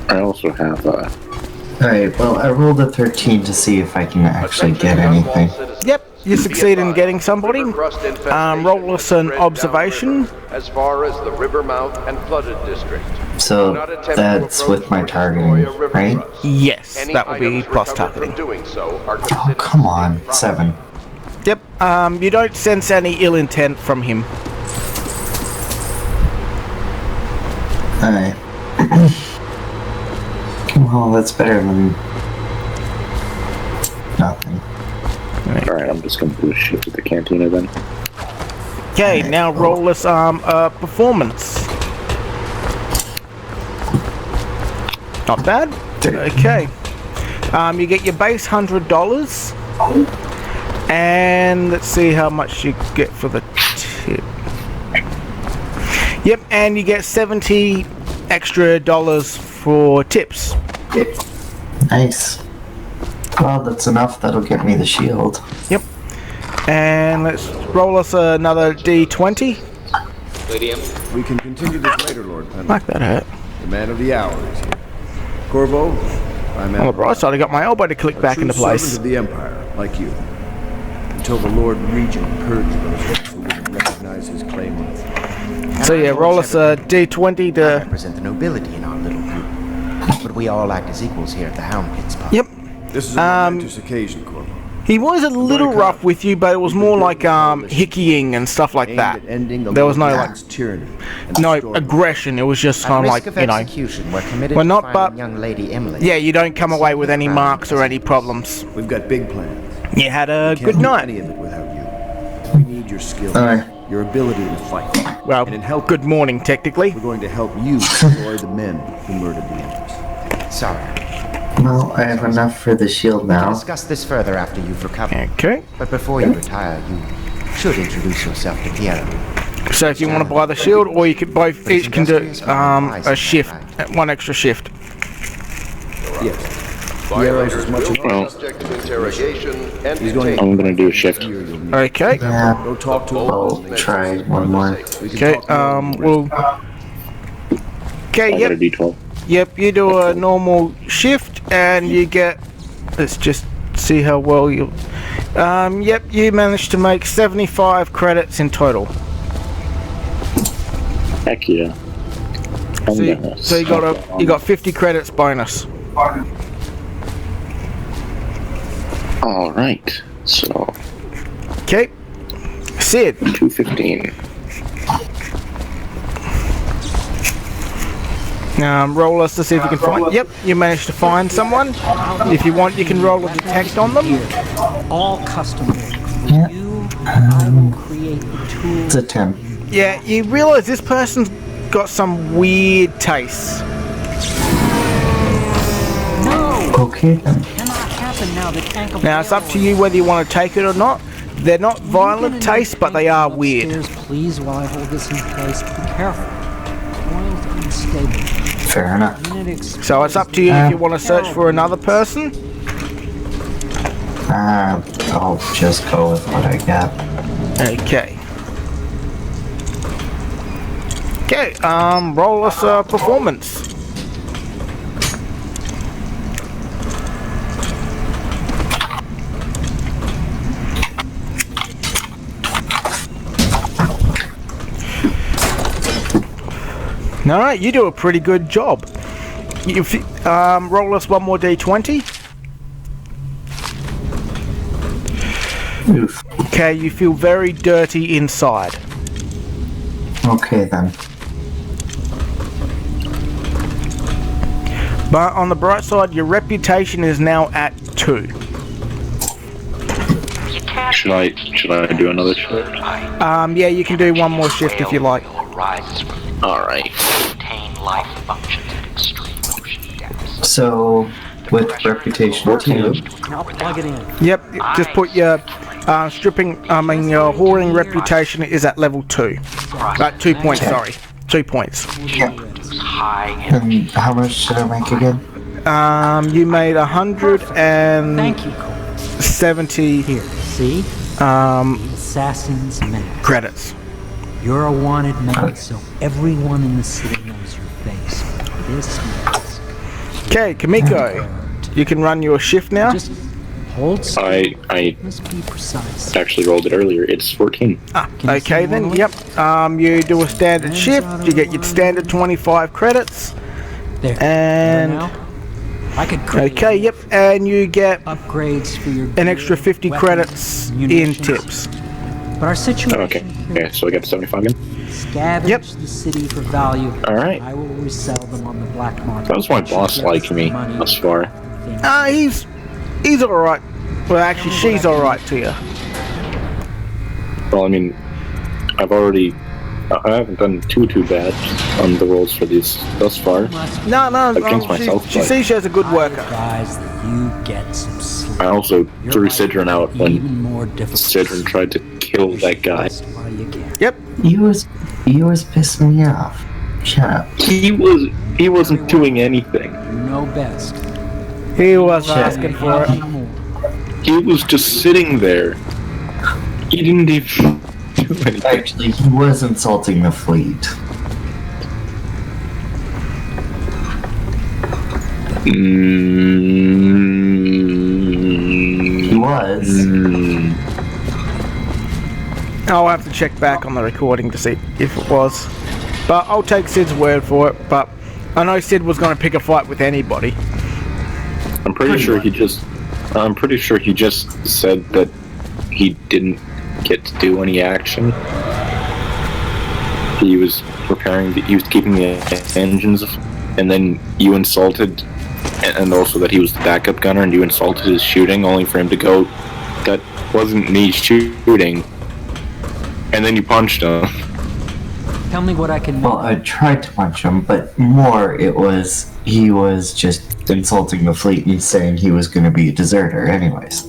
I also have, Alright, well, I rolled a 13 to see if I can actually get anything. Yep, you succeed in getting somebody. Roll us an observation. As far as the river mouth and flooded district. So, that's with my targeting, right? Yes, that will be plus targeting. Oh, come on. 7. Yep, you don't sense any ill intent from him. Alright. Well, that's better than Alright, I'm just gonna do a shift at the cantina then. Okay, now roll us performance. Not bad. Okay. You get your base $100, and let's see how much you get for the tip. Yep, and you get $70 extra for tips. Nice. Well, that's enough. That'll get me the shield. Yep. And let's roll us another D20. We can continue this later, Lord Penn. Like that hurt. The man of the hour is here. Corvo, I'm On the bright side, I got my elbow to click back into place. Servant of the Empire, like you. Until the Lord Regent purged those who wouldn't recognize his claim on the throne. So yeah, roll us a D20 to... I represent the nobility in our little group. But we all act as equals here at the Hound Pits pub. Yep. This is a momentous occasion, Corvo. He was a little rough with you, but it was more like hickeying and stuff like that. There was no like aggression. It was just kind of like, you know, well, not but young Lady Emily. Yeah, you don't come away with any marks or any problems. We've got big plans. You had a We good can't do night. any of it without you. We need your skill, your ability to fight. Well, and in help, good morning, technically. We're going to help you destroy the men who murdered the Empress. Sorry. Well, I have enough for the shield We can now. discuss this further after you've recovered. Okay. But before you retire, you should introduce yourself to Piero. So if you want to buy the shield, or you could both each can do a shift, one extra shift. Yes. Piero's as much as Subject to interrogation and he's going. I'm gonna do a shift. Okay. Yeah. Go talk to him. I'll try one more. Okay. We'll. Okay. I got a Yep. D12. Yep. You do a normal shift, and you get. Let's just see how well you. Yep. You managed to make 75 credits in total. Heck yeah. So you got 50 credits bonus. All right. So. Okay. Sid. 215. Roll us to see if you can find. Yep, you managed to find someone. If you want, you can roll a detect on them. All custom made. Yeah. I will create the tool. It's a 10. Yeah, you realize this person's got some weird tastes. No! Okay then. Cannot happen now that Uncle Now it's up to you whether you want to take it or not. They're not violent tastes, but they are weird. Upstairs, please, while I hold this in place. Be careful. Oil's unstable. Fair enough. So it's up to you if you want to search for another person. I'll just go with what I got. Okay. Okay, roll us a performance. Alright, you do a pretty good job. You roll us one more D20. Oof. Okay, you feel very dirty inside. Okay then. But on the bright side, your reputation is now at 2. Should I do another shift? Yeah, you can do one more shift if you like. Alright. So, with reputation 2, Now plug it in. Yep, just put your your whoring reputation is at level 2. 2 points, sorry. 2 points. and how much did I make again? You made 170 Here, see? Assassin's mask. credits. You're a wanted man, so everyone in the city knows your face. This mask. Okay, Kamiko, you can run your shift now. Just hold still. I Must be precise. actually rolled it earlier. It's 14. Okay then, yep. You do a standard shift, you get your standard 25 credits. There. And Now, I could create okay, yep, and you get upgrades for your an extra 50 weapons, credits in munitions. tips. But our situation Okay. Okay, so I got 75 again. scavenge the city for value. Alright. I will resell them on the black market. How's my boss like me thus far? He's alright. Well, actually, she's alright to you. Well, I mean, I haven't done too bad on the rolls for these thus far. No, Against myself, she sees you as a good worker. I also threw Sidron out when Sidron tried to kill that guy. Yep. He was pissing me off. Shut up. He wasn't doing anything. No best. He was asking for it. He was just sitting there. He didn't even do anything. Actually, he was insulting the fleet. He was. I'll have to check back on the recording to see if it was. But I'll take Sid's word for it, but I know Sid was going to pick a fight with anybody. I'm pretty sure he just said that he didn't get to do any action. He was he was keeping the engines, and then you insulted, and also that he was the backup gunner, and you insulted his shooting, only for him to go, that wasn't me shooting, and then you punched him. Tell me what I can. Well, I tried to punch him, but more he was just insulting the fleet and saying he was going to be a deserter anyways.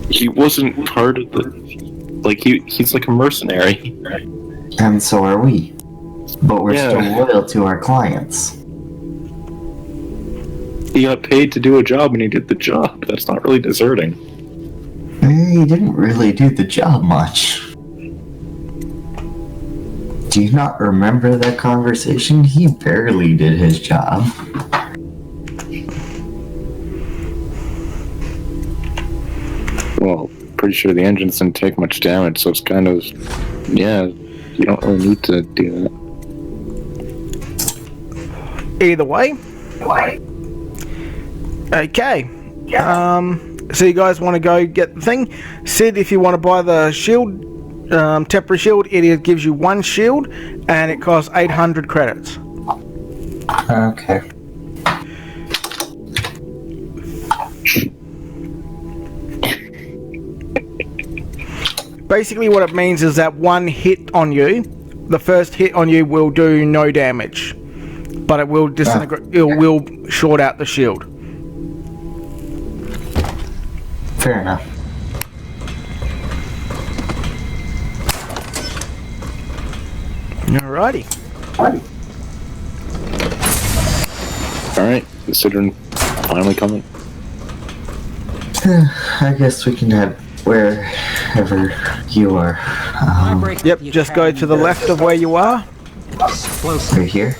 He wasn't part of the... Like, he's like a mercenary. And so are we. But we're still loyal to our clients. He got paid to do a job and he did the job. That's not really deserting. He didn't really do the job much. Do you not remember that conversation? He barely did his job. Well, pretty sure the engines didn't take much damage, so it's kind of... Yeah, you don't really need to do that. Either way. Okay. So you guys want to go get the thing? Sid, if you want to buy the shield, temporary shield, it gives you 1 shield, and it costs 800 credits. Okay. Basically what it means is that 1 hit on you, the first hit on you will do no damage, but it will disintegrate, it will short out the shield. Fair enough. Alrighty. Alright, considering finally coming. I guess we can head wherever you are. Yep, just go to the left of where you are. Right here?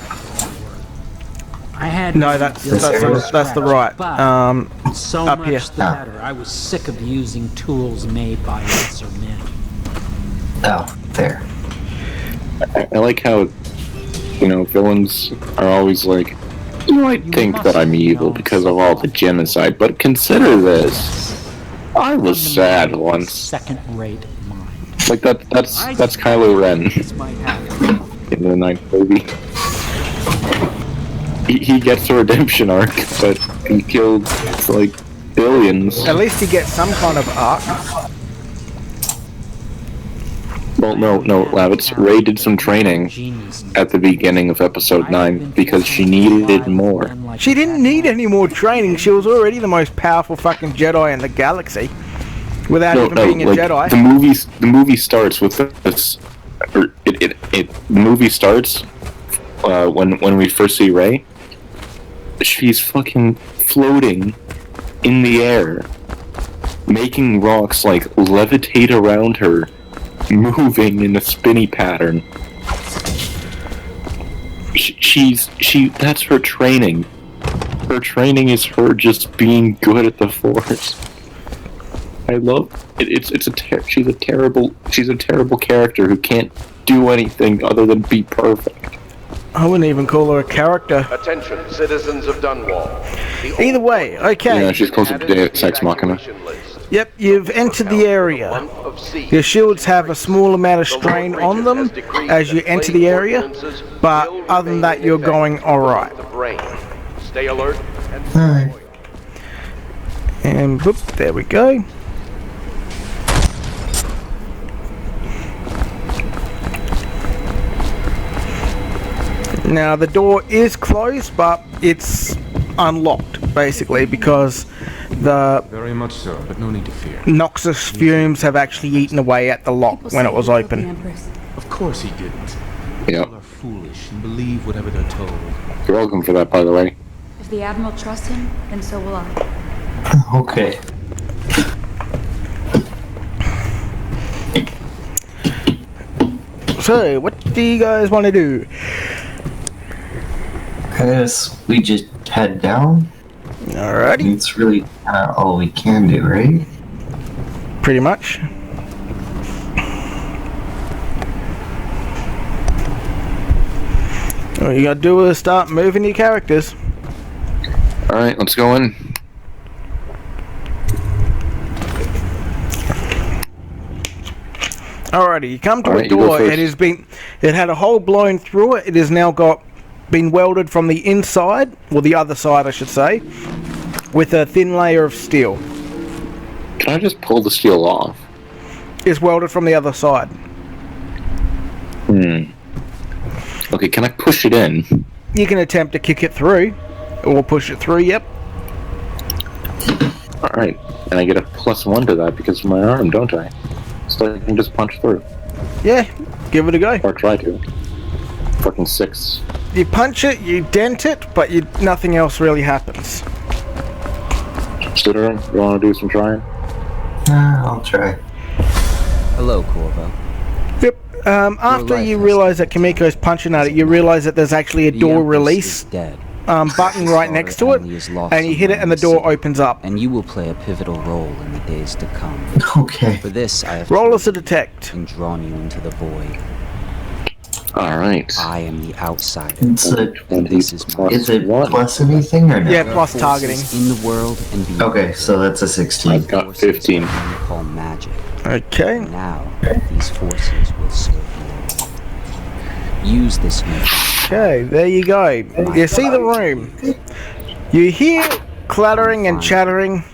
I had no, that's the right. So up much here. the better. I was sick of using tools made by lesser men. Oh, there. I like how, villains are always like, you might think that I'm evil because of all the genocide, but consider this. I was sad once. Second-rate mind. Like that's Kylo Ren in the 9th movie. He gets a redemption arc, but he killed like billions. At least he gets some kind of arc. Well, no, Lavitz. Rey did some training at the beginning of episode 9 because she needed more. She didn't need any more training. She was already the most powerful fucking Jedi in the galaxy, without even being a Jedi. The movie starts with this. The movie starts when we first see Rey. She's fucking floating in the air, making rocks like levitate around her, moving in a spinny pattern. That's her training. Her training is her just being good at the Force. I love it. She's a terrible character who can't do anything other than be perfect. I wouldn't even call her a character. Attention, citizens of Dunwall. Either way, okay. Yeah, she's closer to Sex Machina. Yep, you've entered the area. Your shields have a small amount of strain on them as you enter the area, but other than that, you're going alright. Stay alert and Alright. And boop, there we go. Now the door is closed, but it's unlocked basically because the Very much so, but no need to fear. noxious fumes have actually eaten away at the lock when it was open. Of course he didn't. Yeah. People are foolish and believe whatever they're told. You're welcome for that, by the way. If the Admiral trusts him, then so will I. Okay. So, what do you guys want to do? I guess we just head down. Alrighty. It's really all we can do, right? Pretty much. All you gotta do is start moving your characters. Alright, let's go in. Alrighty, you come to Alright, a you go door. first. It had a hole blown through it. It has now been welded from the inside, or the other side I should say, with a thin layer of steel. Can I just pull the steel off? It's welded from the other side. Okay, can I push it in? You can attempt to kick it through, or push it through, yep. Alright, and I get a +1 to that because of my arm, don't I? So I can just punch through. Yeah, give it a go. Or try to. Fucking 6. You punch it, you dent it, but nothing else really happens. Sitter, you want to do some trying? I'll try. Hello, Corvo. Yep. After you realize that Kimiko's punching at it, you realize that there's actually a door release button right next to it, and you hit it and the door opens up. And you will play a pivotal role in the days to come. Okay. For this, I have roll us a detect and drawn you into the void. Alright. I am the outsider. It's This is my is it plus anything or no? Yeah, plus targeting. in the world and beyond. Okay, so that's a 16. I've got 15. Call magic. Okay. Now these forces will serve you. Use this new. Okay, there you go. You see the room. You hear clattering and chattering,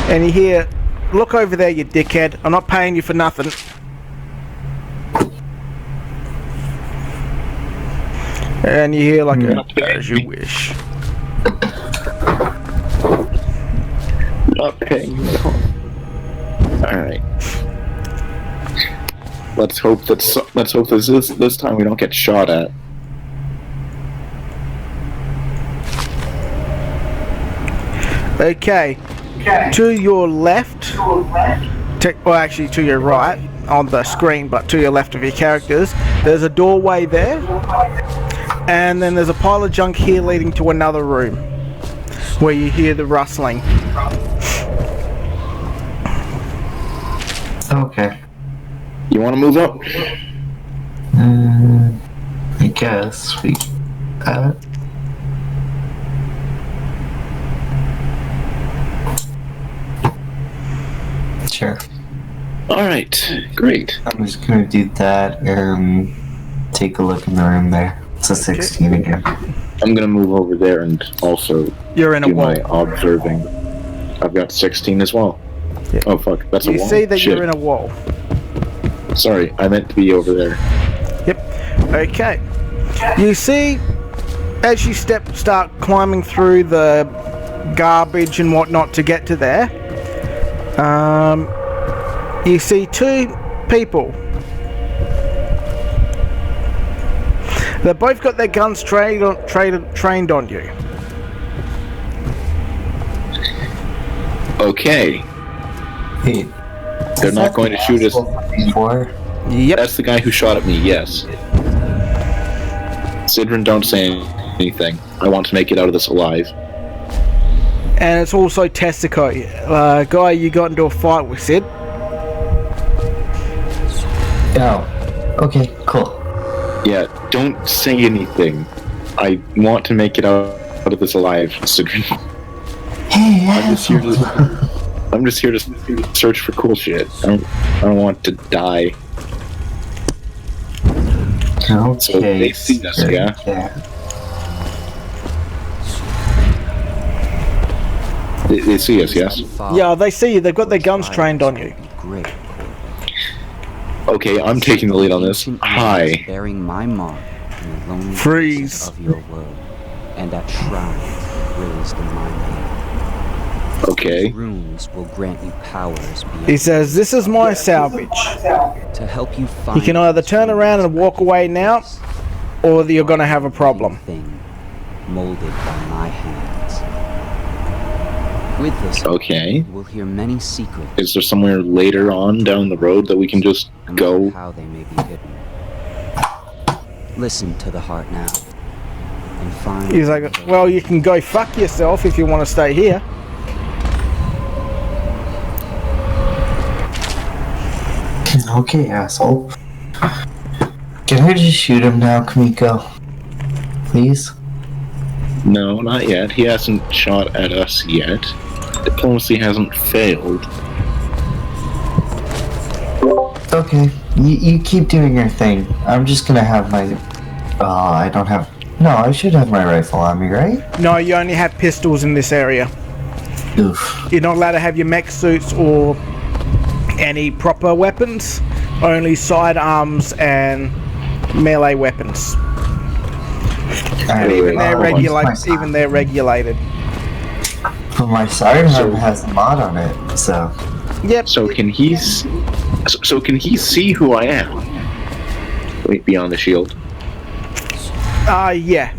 and you hear, "Look over there, you dickhead. I'm not paying you for nothing." And you hear like a, "As you wish." Not paying me. Alright. Let's hope this time we don't get shot at. Okay. To your left, well actually to your right on the screen, but to your left of your characters, there's a doorway there, and then there's a pile of junk here leading to another room where you hear the rustling. Okay. You want to move up? I guess we. Sure. Alright, great. I'm just gonna do that and take a look in the room there. It's a 16 again. I'm gonna move over there and also You're in a do wall. my observing. I've got 16 as well. Yeah. Oh fuck, that's a You wall. see that Shit. you're in a wall. Sorry, I meant to be over there. Yep. Okay. You see, as you start climbing through the garbage and whatnot to get to there, you see two people. They've both got their guns trained on you. Okay. Hey, They're not going to shoot us. Before? Yep. That's the guy who shot at me, yes. Sidron, don't say anything. I want to make it out of this alive. And it's also Tessico, guy you got into a fight with, Sid. Oh. Okay, cool. Yeah, don't say anything. I want to make it out of this alive, Sidron. Hey, I'm just here to search for cool shit. I don't want to die. Okay. So they've seen us, yeah? They see us, yes? Yeah, they see you. They've got their guns trained on you. Great. Okay, I'm taking the lead on this. Hi. Bearing my mark in the lonely Freeze. of your world, and at shrines raised in my name. Okay. These runes will grant you powers beyond. He says, "This is my salvage. To help you find. You can either turn around and walk away now, or you're gonna have a problem." Thing molded by my hands. With this, Okay. you will hear many secrets. Is there somewhere later on down the road that we can just go? How they may be hidden. Listen to the heart now, and find. He's like, "Well, you can go fuck yourself if you want to stay here." Okay, asshole. Can I just shoot him now, Kamiko? Please? No, not yet. He hasn't shot at us yet. Diplomacy hasn't failed. Okay, you keep doing your thing. I'm just gonna have my... I don't have... No, I should have my rifle on me, right? No, you only have pistols in this area. Oof. You're not allowed to have your mech suits or any proper weapons. Only sidearms and melee weapons. And even they're regulated. But my sidearm has a mod on it, so... Yep. So can he see who I am? Wait, beyond the shield. Yeah.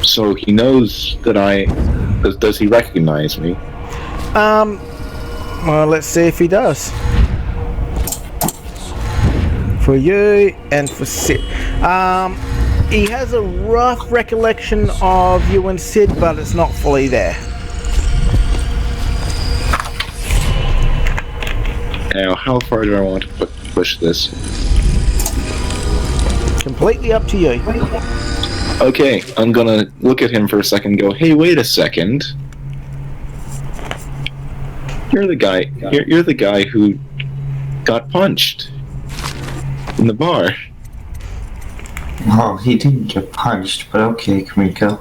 So he knows that does he recognize me? Well, let's see if he does. For you and for Sid. He has a rough recollection of you and Sid, but it's not fully there. Now, how far do I want to push this? Completely up to you. Okay, I'm gonna look at him for a second and go, hey, wait a second. You're the guy, you're the guy who got punched in the bar. Oh, he didn't get punched, but okay, Kamiko.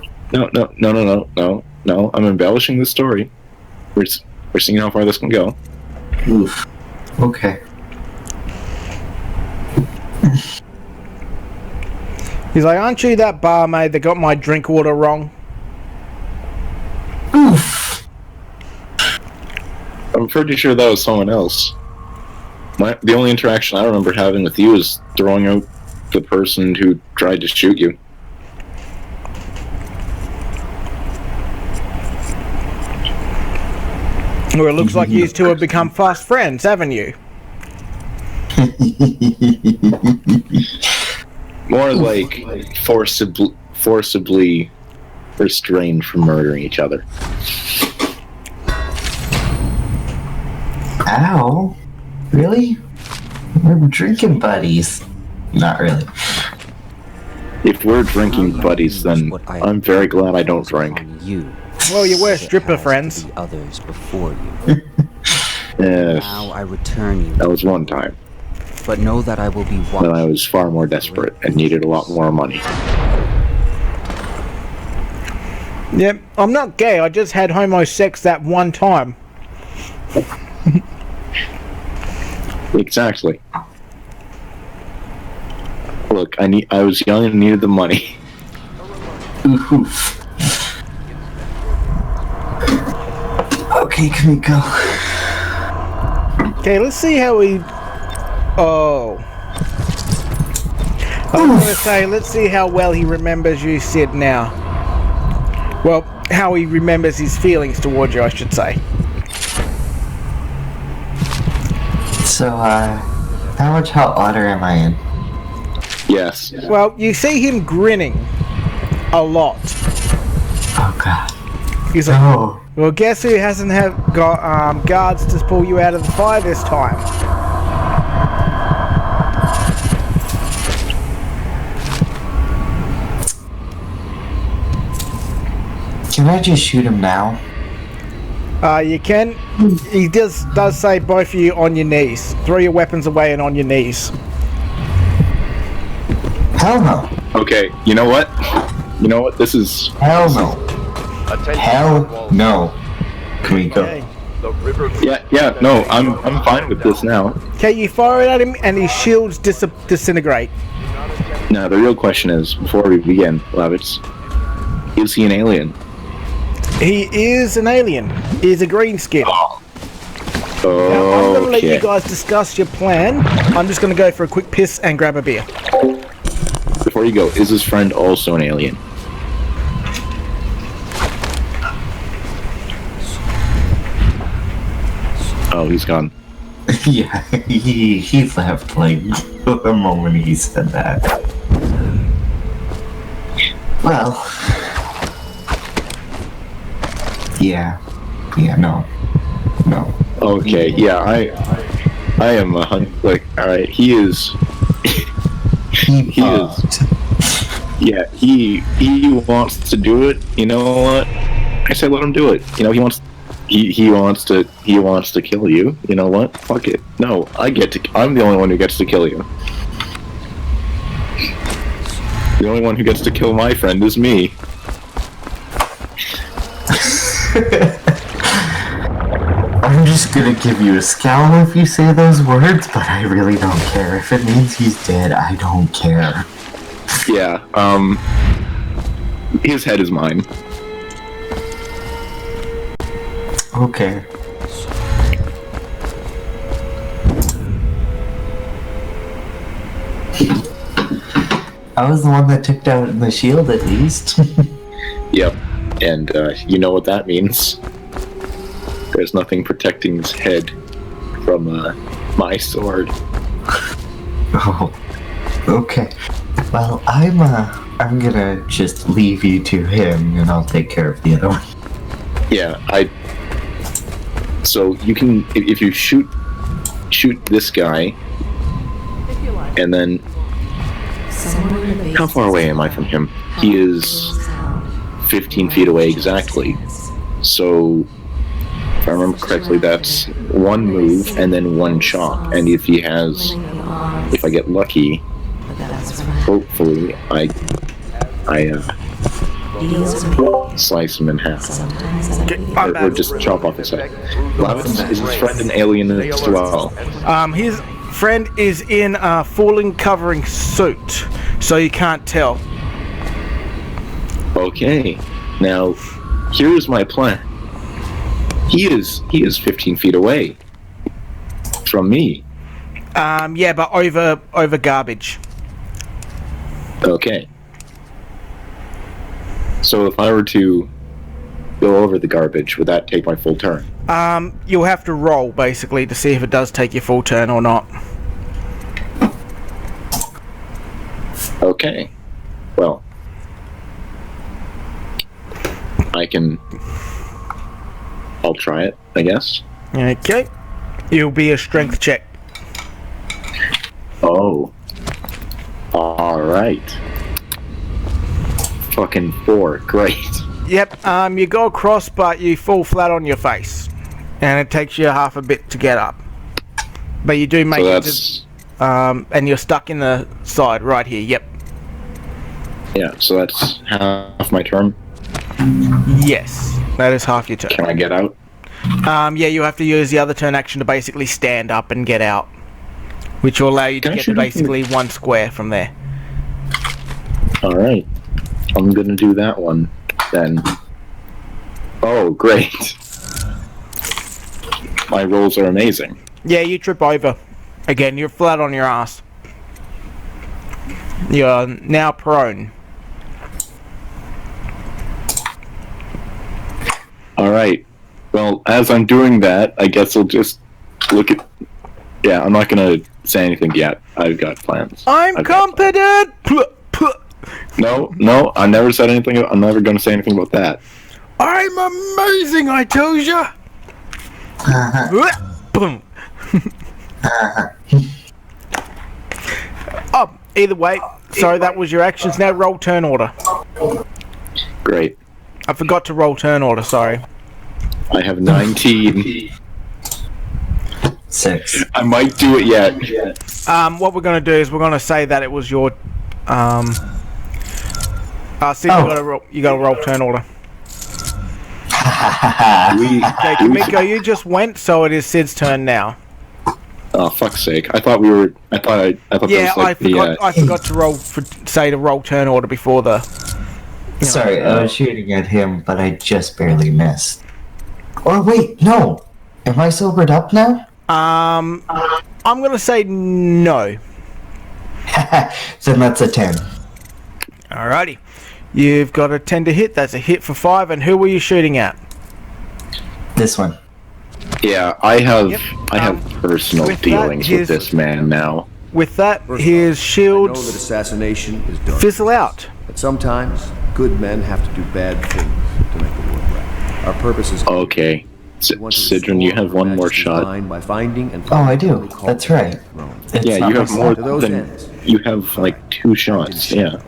No, I'm embellishing the story. We're seeing how far this can go. Oof. Okay. He's like, aren't you that barmaid that got my drink order wrong? Oof. I'm pretty sure that was someone else. The only interaction I remember having with you is throwing out the person who tried to shoot you. Well, it looks like you two have become fast friends, haven't you? More like forcibly restrained from murdering each other. Ow. Really? We're drinking buddies. Not really. If we're drinking buddies, then I'm very glad I don't drink. Well, you were stripper friends. Others before you. Yes. Now I return you. That was one time. But know that I will be watching. When I was far more desperate and needed a lot more money. Yep, I'm not gay, I just had homo sex that one time. Exactly. Look, I was young and needed the money. Oof. Okay, Kamiko. Okay, let's see how we... Oh. I was gonna say, let's see how well he remembers you, Sid, now. Well, how he remembers his feelings towards you, I should say. So, how much hot water am I in? Yes. Well, you see him grinning a lot. Oh, God. He's like, oh. Well, guess who hasn't got guards to pull you out of the fire this time? Can I just shoot him now? You can. He does say both of you on your knees. Throw your weapons away and on your knees. Hell no. Okay, you know what? This is... Hell no. Attention Hell Cornwall. no. Can we go? Okay. The river. Yeah, no, I'm fine with this now. Okay, you fire it at him and his shields disintegrate. Now, the real question is, before we begin, Lavitz, is he an alien? He is an alien. He's a green skin. Now, I'm going to let you guys discuss your plan. I'm just going to go for a quick piss and grab a beer. Before you go, is his friend also an alien? Oh, he's gone. Yeah, he left like the moment he said that. Well, yeah, no. Okay, yeah, I am a like, alright, he is. he is. Yeah, he wants to do it. You know what? I say let him do it. You know, he wants to kill you. You know what? Fuck it. No, I'm the only one who gets to kill you. The only one who gets to kill my friend is me. I'm just gonna give you a scowl if you say those words, but I really don't care. If it means he's dead, I don't care. Yeah, his head is mine. Okay. I was the one that took down the shield, at least. Yep, and you know what that means. There's nothing protecting his head from my sword. Oh, okay. Well, I'm gonna just leave you to him, and I'll take care of the other one. Yeah, So you can, if you shoot this guy, and then how far away am I from him? He is 15 feet away exactly. So if I remember correctly, that's one move and then one shot. And if I get lucky, hopefully I slice him in half. Or just chop off his head. Lavitz, is his friend an alien as well? His friend is in a falling covering suit, so you can't tell. Okay. Now, here's my plan. He is 15 feet away from me. Yeah, but over garbage. Okay. So if I were to go over the garbage, would that take my full turn? You'll have to roll, basically, to see if it does take your full turn or not. Okay. Well, I'll try it, I guess. Okay. It'll be a strength check. Oh. Alright. Fucking 4. Great. Yep, you go across, but you fall flat on your face. And it takes you half a bit to get up. But you do make it to, and you're stuck in the side right here, yep. Yeah, so that's half my turn. Yes, that is half your turn. Can I get out? Yeah, you have to use the other turn action to basically stand up and get out. Which will allow you to get to basically one square from there. Alright. I'm gonna do that one, then. Oh, great. My rolls are amazing. Yeah, you trip over. Again, you're flat on your ass. You're now prone. Alright. Well, as I'm doing that, I guess I'll just look at... Yeah, I'm not gonna say anything yet. I've got plans. I'm competent! No, I never said anything. I'm never gonna say anything about that. I'm amazing, I tell ya! Boom. Oh, either way, sorry, that was your actions. Now roll turn order. Great. I forgot to roll turn order, sorry. I have 19. 6. I might do it yet. What we're gonna do is we're gonna say that it was your you gotta roll turn order. Okay, Kamiko, you just went, so it is Sid's turn now. Oh, fuck's sake! I thought we were. I thought that was Yeah, like I forgot to roll turn order before the. Sorry, I was shooting at him, but I just barely missed. Or wait, no. Am I sobered up now? I'm gonna say no. Then that's a 10. Alrighty. You've got a 10 to hit. That's a hit for 5. And who were you shooting at? This one. Yeah, I have personal with that, dealings with this man now. With that, his I know that shields assassination is dark. fizzle out. But sometimes, good men have to do bad things to make the world right. Our purpose is... Okay. Sidron, you have one more shot. By finding and Oh, I do. That's right. Yeah, you have more than... ends. You have, like, 2 shots, yeah.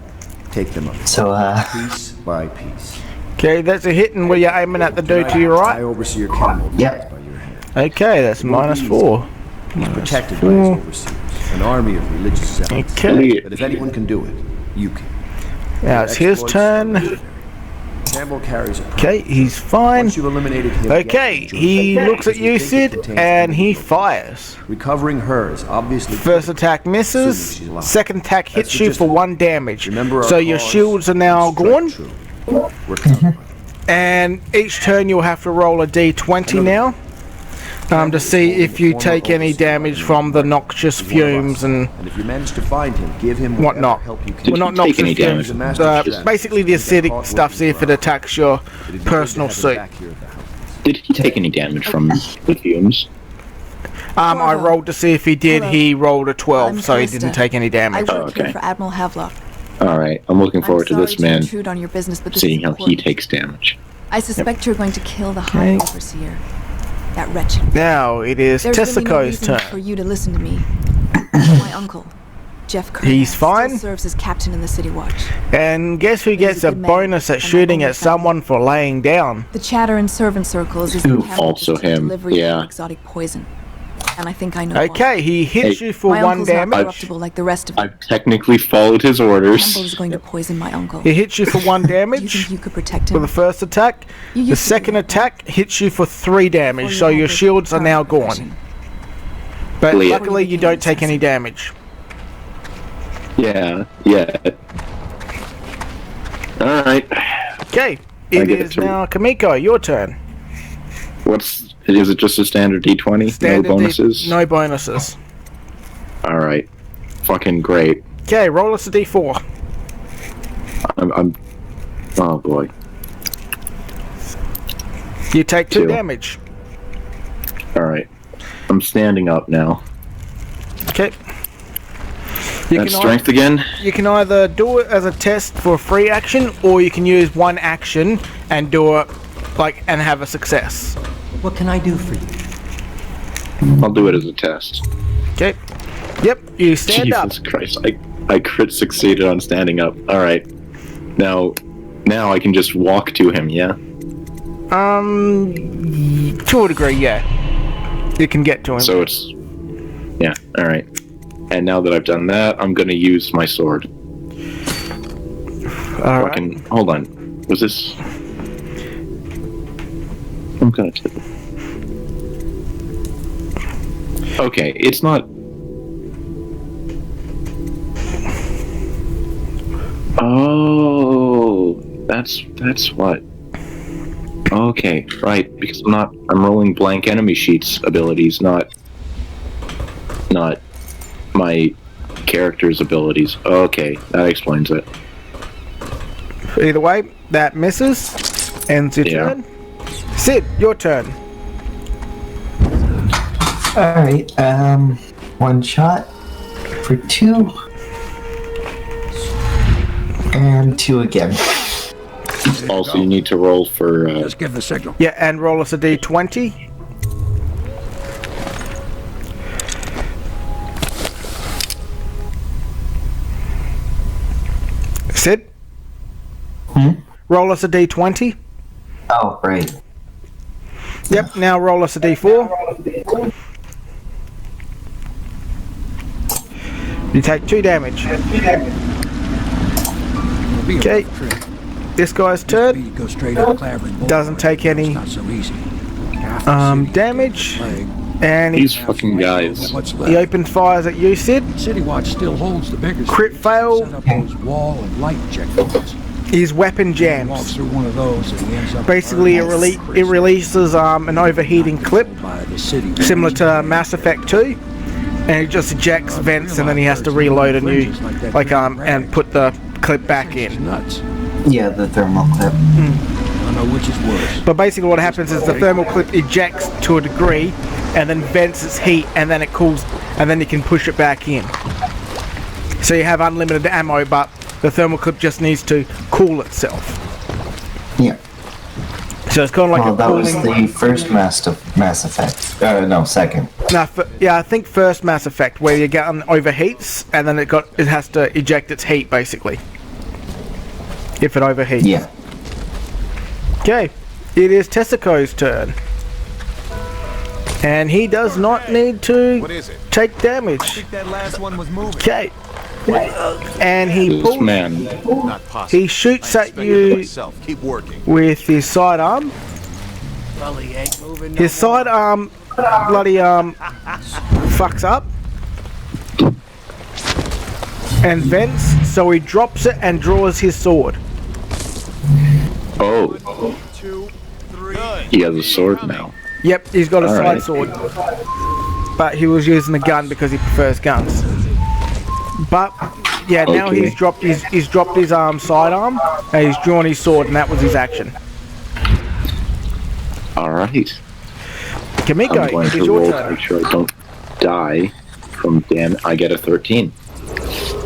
Take them up. So, piece by piece. Okay, that's a hit, and were you aiming at the dude to your right? I oversee your camel. Yep. By your hand. Okay, that's -4. He's protected by his overseers, an army of religious zealots. Okay. But if anyone can do it, you can. Now it's his turn. Campbell carries a Okay, he's fine. Once you've eliminated him, Okay, he looks at you, Sid, and he fires. Recovering her is obviously First attack misses. Second attack hits you for 1 damage. So your shields are now gone. And each turn you'll have to roll a d20 now. To see if you take any damage from the noxious fumes and if you manage to find him, give him whatnot. help you can. Well, not noxious fumes. Basically the acidic stuff, see if it attacks your personal suit. Did he take any damage from the fumes? I rolled to see if he did. Hello. He rolled a 12, I'm so he Krista. didn't take any damage. I work here for Admiral Havelock. Alright, I'm looking forward to this man intrude on your business, but this seeing is how he important. takes damage. I suspect you're going to kill the High Overseer. That wretched. Now it is There's really no Tessico's reason turn. for you to listen to me. My uncle, Jeff Kernan, He's fine. still serves as captain in the City Watch. And guess who gets a good man, bonus at and my shooting only at someone for laying down? The chatter in servant circles is Ooh, the also him, delivery yeah. of exotic poison. And I think I know Okay, he hits Hey. you for My 1 uncle's not damage. corruptible like the rest of them. I've technically followed his orders. Campbell's going to poison my uncle. He hits you for 1 Do you damage think you could protect for him? the first attack. You The used to second do attack hits you for 3 damage, Before so you your had the shields are now gone. profession. But Leah. luckily you don't take any damage. Yeah. Alright. Okay, I it get is to- now Kamiko, your turn. Is it just a standard D20? Standard no bonuses? no bonuses. Alright. Fucking great. Okay, roll us a d4. I'm oh boy. You take 2 2. damage. Alright. I'm standing up now. Okay. That's strength again? You can either do it as a test for a free action, or you can use 1 action and do it and have a success. What can I do for you? I'll do it as a test. Okay. Yep, you stand up. Jesus Christ. I crit succeeded on standing up. Alright. Now I can just walk to him, yeah? To a degree, yeah. You can get to him. So it's... Yeah, alright. And now that I've done that, I'm gonna use my sword. Alright. Hold on. Was this... I'm gonna tip it. Okay, it's not... Oh, that's what. Okay, right, because I'm rolling blank enemy sheets abilities, not my character's abilities. Okay, that explains it. Either way, that misses. Ends your turn. Sid, your turn. Alright, 1 shot for 2. And 2 again. Also, you need to roll for... Just give the signal. Yeah, and roll us a d20. Sid? Roll us a d20. Oh, right. Yep, now roll us a d4. You take 2 damage. Okay. this guy's turn. Go straight up Clavering Boulevard. Doesn't take any Not so easy. damage. And These fucking guys. he opened fires at you, Sid. City Watch still holds the bigger Crit fail. Set up those wall and light checkpoints. His weapon Walks jams. through one of those and he ends up Basically, it releases an overheating clip, by the city. similar to Mass Effect 2, and it just ejects vents, and then he has to reload a new, and put the clip back in. Nuts. Yeah, the thermal clip. I don't know which is worse. But basically, what happens is the thermal clip ejects to a degree, and then vents its heat, and then it cools, and then you can push it back in. So you have unlimited ammo, but the thermal clip just needs to cool itself. Yeah. So it's kind of like Well, a that was cooling. the first Mass Effect. No, second. No, yeah, I think first Mass Effect, where your gun overheats, and then it has to eject its heat, basically. If it overheats. Yeah. Okay, it is Tessico's turn. And he does not need to take damage. That last one was moving. Okay. And he This pulls, man. Not possible. he shoots at It you myself. Keep working. with his sidearm. His sidearm bloody fucks up and vents, so he drops it and draws his sword. Oh. He has a sword now. Yep, he's got a All side right. sword. But he was using a gun because he prefers guns. But yeah, now Okay. he's dropped his sidearm and he's drawn his sword, and that was his action. Alright. Kamiko, I'm going it's to your roll to turn. make sure I don't die from damage. I get a 13.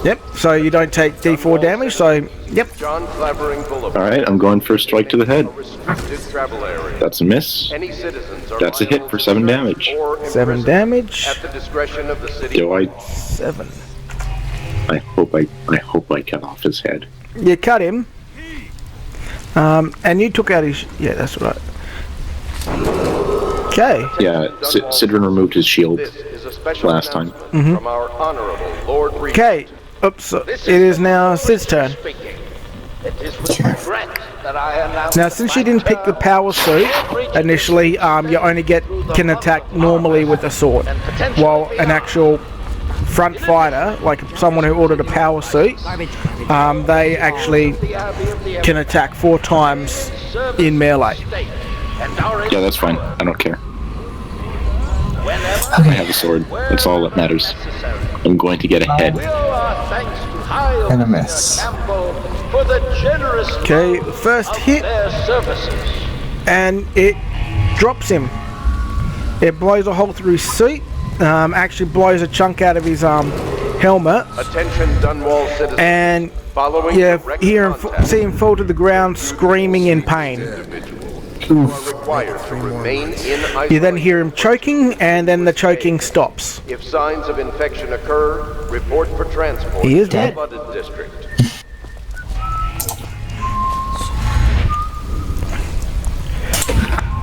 Yep, so you don't take D4 damage, so yep. John Clavering Boulevard. Alright, I'm going for a strike to the head. Restricted travel area. That's a miss. Any citizens are That's a hit for 7 damage. or 7 imprisoned damage. at the discretion of the city. Do I? 7. I hope I cut off his head. You cut him. And you took out his... Yeah, that's right. Okay. Yeah, Sidron removed his shield This is a special last time. announcement from our honorable Lord Regent. Okay. Oops, it is now Sid's turn. It is with regret that I announce Now, since you didn't pick the power suit initially, you only can attack normally with a sword, while an actual front fighter, like someone who ordered a power suit, they actually can attack 4 times in melee. Yeah, that's fine. I don't care. I have a sword. That's all that matters. I'm going to get ahead. And a miss. for the generous Okay, first hit, their services. and it drops him. It blows a hole through his suit, actually blows a chunk out of his helmet, Attention Dunwall citizens. and Following you direct hear him, contact, see him fall to the ground screaming in pain. you are required to remain in isolation. You then hear him choking, and then the choking stops. If signs of infection occur, report for transport He is to the dead. flooded district.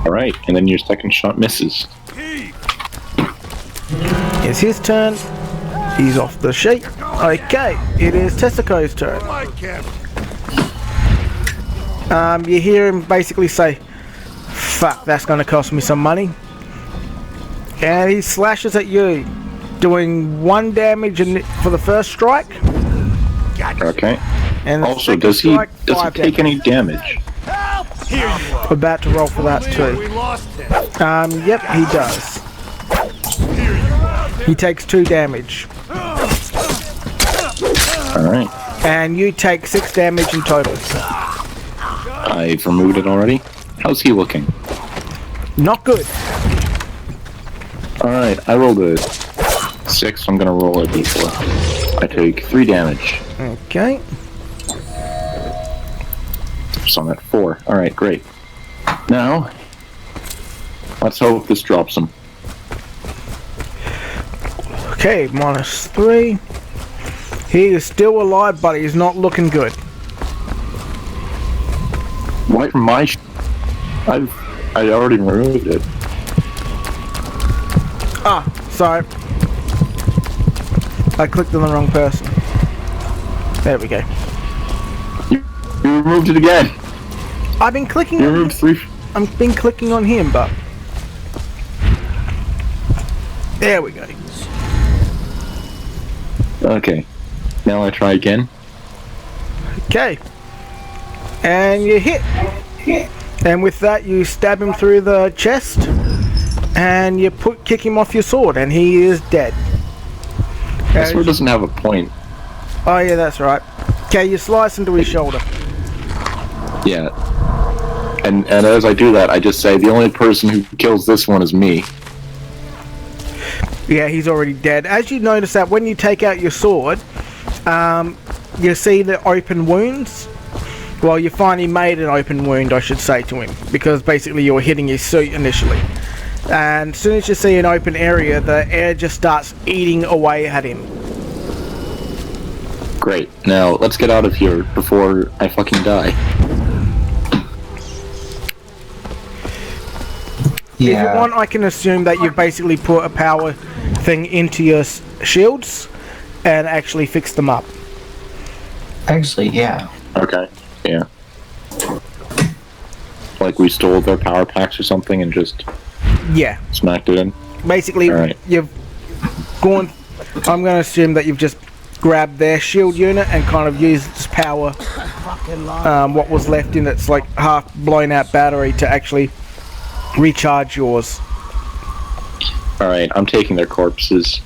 Alright, and then your second shot misses. It's his turn. He's off the sheet. Okay, it is Tessico's turn. You hear him basically say, "Fuck, that's going to cost me some money." And he slashes at you, doing 1 damage for the first strike. Okay. And the Also, second does he strike, 5 take any damage? About to roll for that too. Yep, he does. He takes 2 damage. Alright. And you take 6 damage in total. I've removed it already. How's he looking? Not good. Alright, I rolled a 6, I'm gonna roll a d4. I take 3 damage. Okay. So I'm at 4. Alright, great. Now, let's hope this drops him. Okay, -3. He is still alive, but he's not looking good. Why my I already removed it. Ah, sorry. I clicked on the wrong person. There we go. You removed it again. I've been clicking. You removed 3. I've been clicking on him, but there we go. Okay. Now I try again. Okay. And you hit. And with that, you stab him through the chest, and you kick him off your sword, and he is dead. That sword doesn't have a point. Oh yeah, that's right. Okay, you slice into his shoulder. Yeah. And as I do that, I just say the only person who kills this one is me. Yeah, he's already dead. As you notice that when you take out your sword, you see the open wounds. Well, you finally made an open wound, I should say, to him, because basically you were hitting his suit initially. And as soon as you see an open area, the air just starts eating away at him. Great. Now, let's get out of here before I fucking die. Yeah. If you want, I can assume that you've basically put a power thing into your shields and actually fixed them up. Actually, yeah. Okay. Yeah. Like we stole their power packs or something and just smacked it in? Basically, you've gone... I'm going to assume that you've just grabbed their shield unit and kind of used its power, what was left in its like half blown out battery to actually recharge yours. Alright, I'm taking their corpses.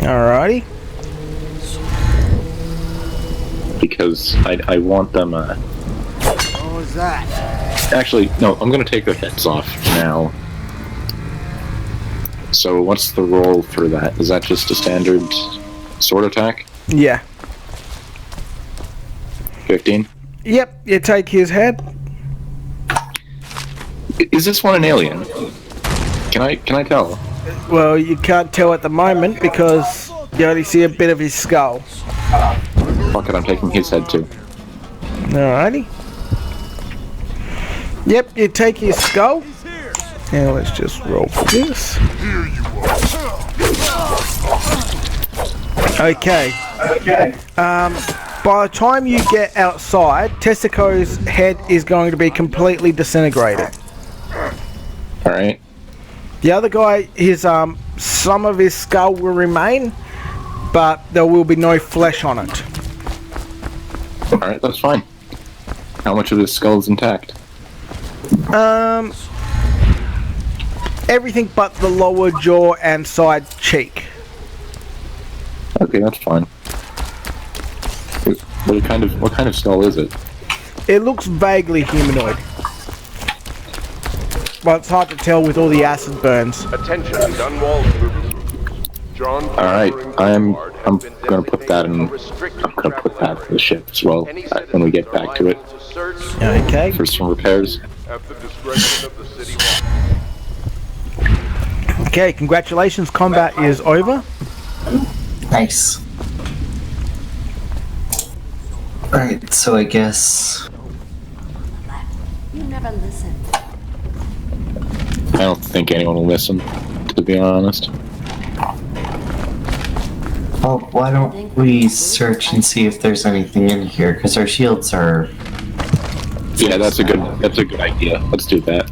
Alrighty. Because I want them, What was that? Actually, no, I'm gonna take their heads off now. So what's the roll for that? Is that just a standard sword attack? Yeah. 15? Yep, you take his head. Is this one an alien? Can I tell? Well, you can't tell at the moment because you only see a bit of his skull. Fuck it, I'm taking his head too. Alrighty. Yep, you take his skull. Now let's just roll for this. Okay. By the time you get outside, Tessico's head is going to be completely disintegrated. Alright. The other guy, his some of his skull will remain, but there will be no flesh on it. Alright, that's fine. How much of his skull is intact? Everything but the lower jaw and side cheek. Okay, that's fine. What kind of skull is it? It looks vaguely humanoid. But it's hard to tell with all the acid burns. Attention, Dunwall troops. John. Alright, I'm gonna put that in. I'm gonna put that in the ship as well when we get back to it. Okay. For some repairs. At the discretion of the city. Okay, congratulations, combat is over. Nice. Alright, so I guess... You never listen. I don't think anyone will listen, to be honest. Well, why don't we search and see if there's anything in here, because our shields are... Yeah, that's a good idea. Let's do that.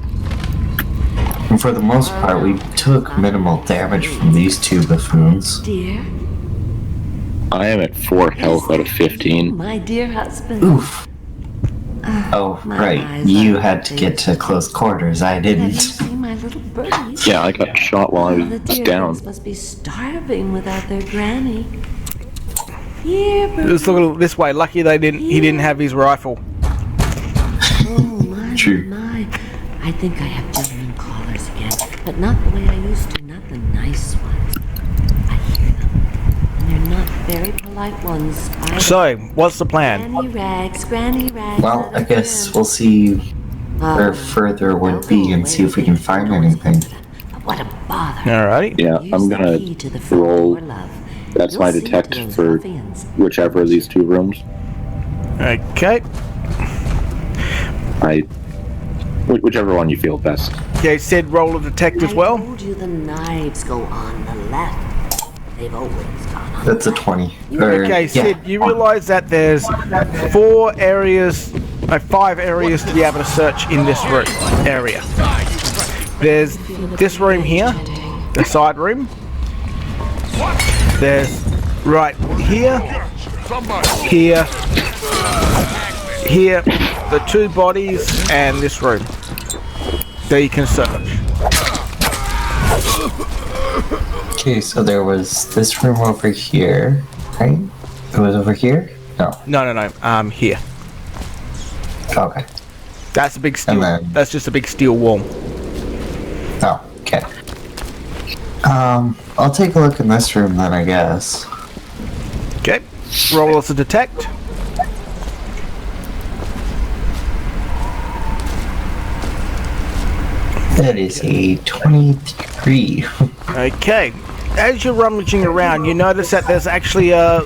And for the most part, we took minimal damage from these two buffoons. Dear? I am at 4 health out of 15. My dear husband. Oof. Oh, right. You had to get to close quarters. I didn't. My little birdies. Yeah, I got shot while I was down. The must be starving without their granny. Here, Just look this way. Lucky he didn't have his rifle. Oh my, True. my. I think I have gentlemen callers again, but not the way I used to. Not the nice ones. I hear them, and they're not very polite ones. So, what's the plan? Granny rags. Well, I guess we'll see where further would be and see if we can find anything. What a bother. Alrighty. Yeah, I'm gonna roll. That's my detect for whichever of these two rooms. Okay. Whichever one you feel best. Yeah, said roll of detect as well. I told you the knives go on the left. They've always gone on. That's a 20. Okay, Sid, you realise that there's 5 areas to be able to search in this room area. There's this room here, the side room. There's right here, here, the 2 bodies, and this room that you can search. Okay, so there was this room over here, right? It was over here? No. No, here. Okay. That's a big steel. That's just a big steel wall. Oh, okay. I'll take a look in this room then, I guess. Okay. Roll us to detect. That is a 23. Okay. As you're rummaging around, you notice that there's actually a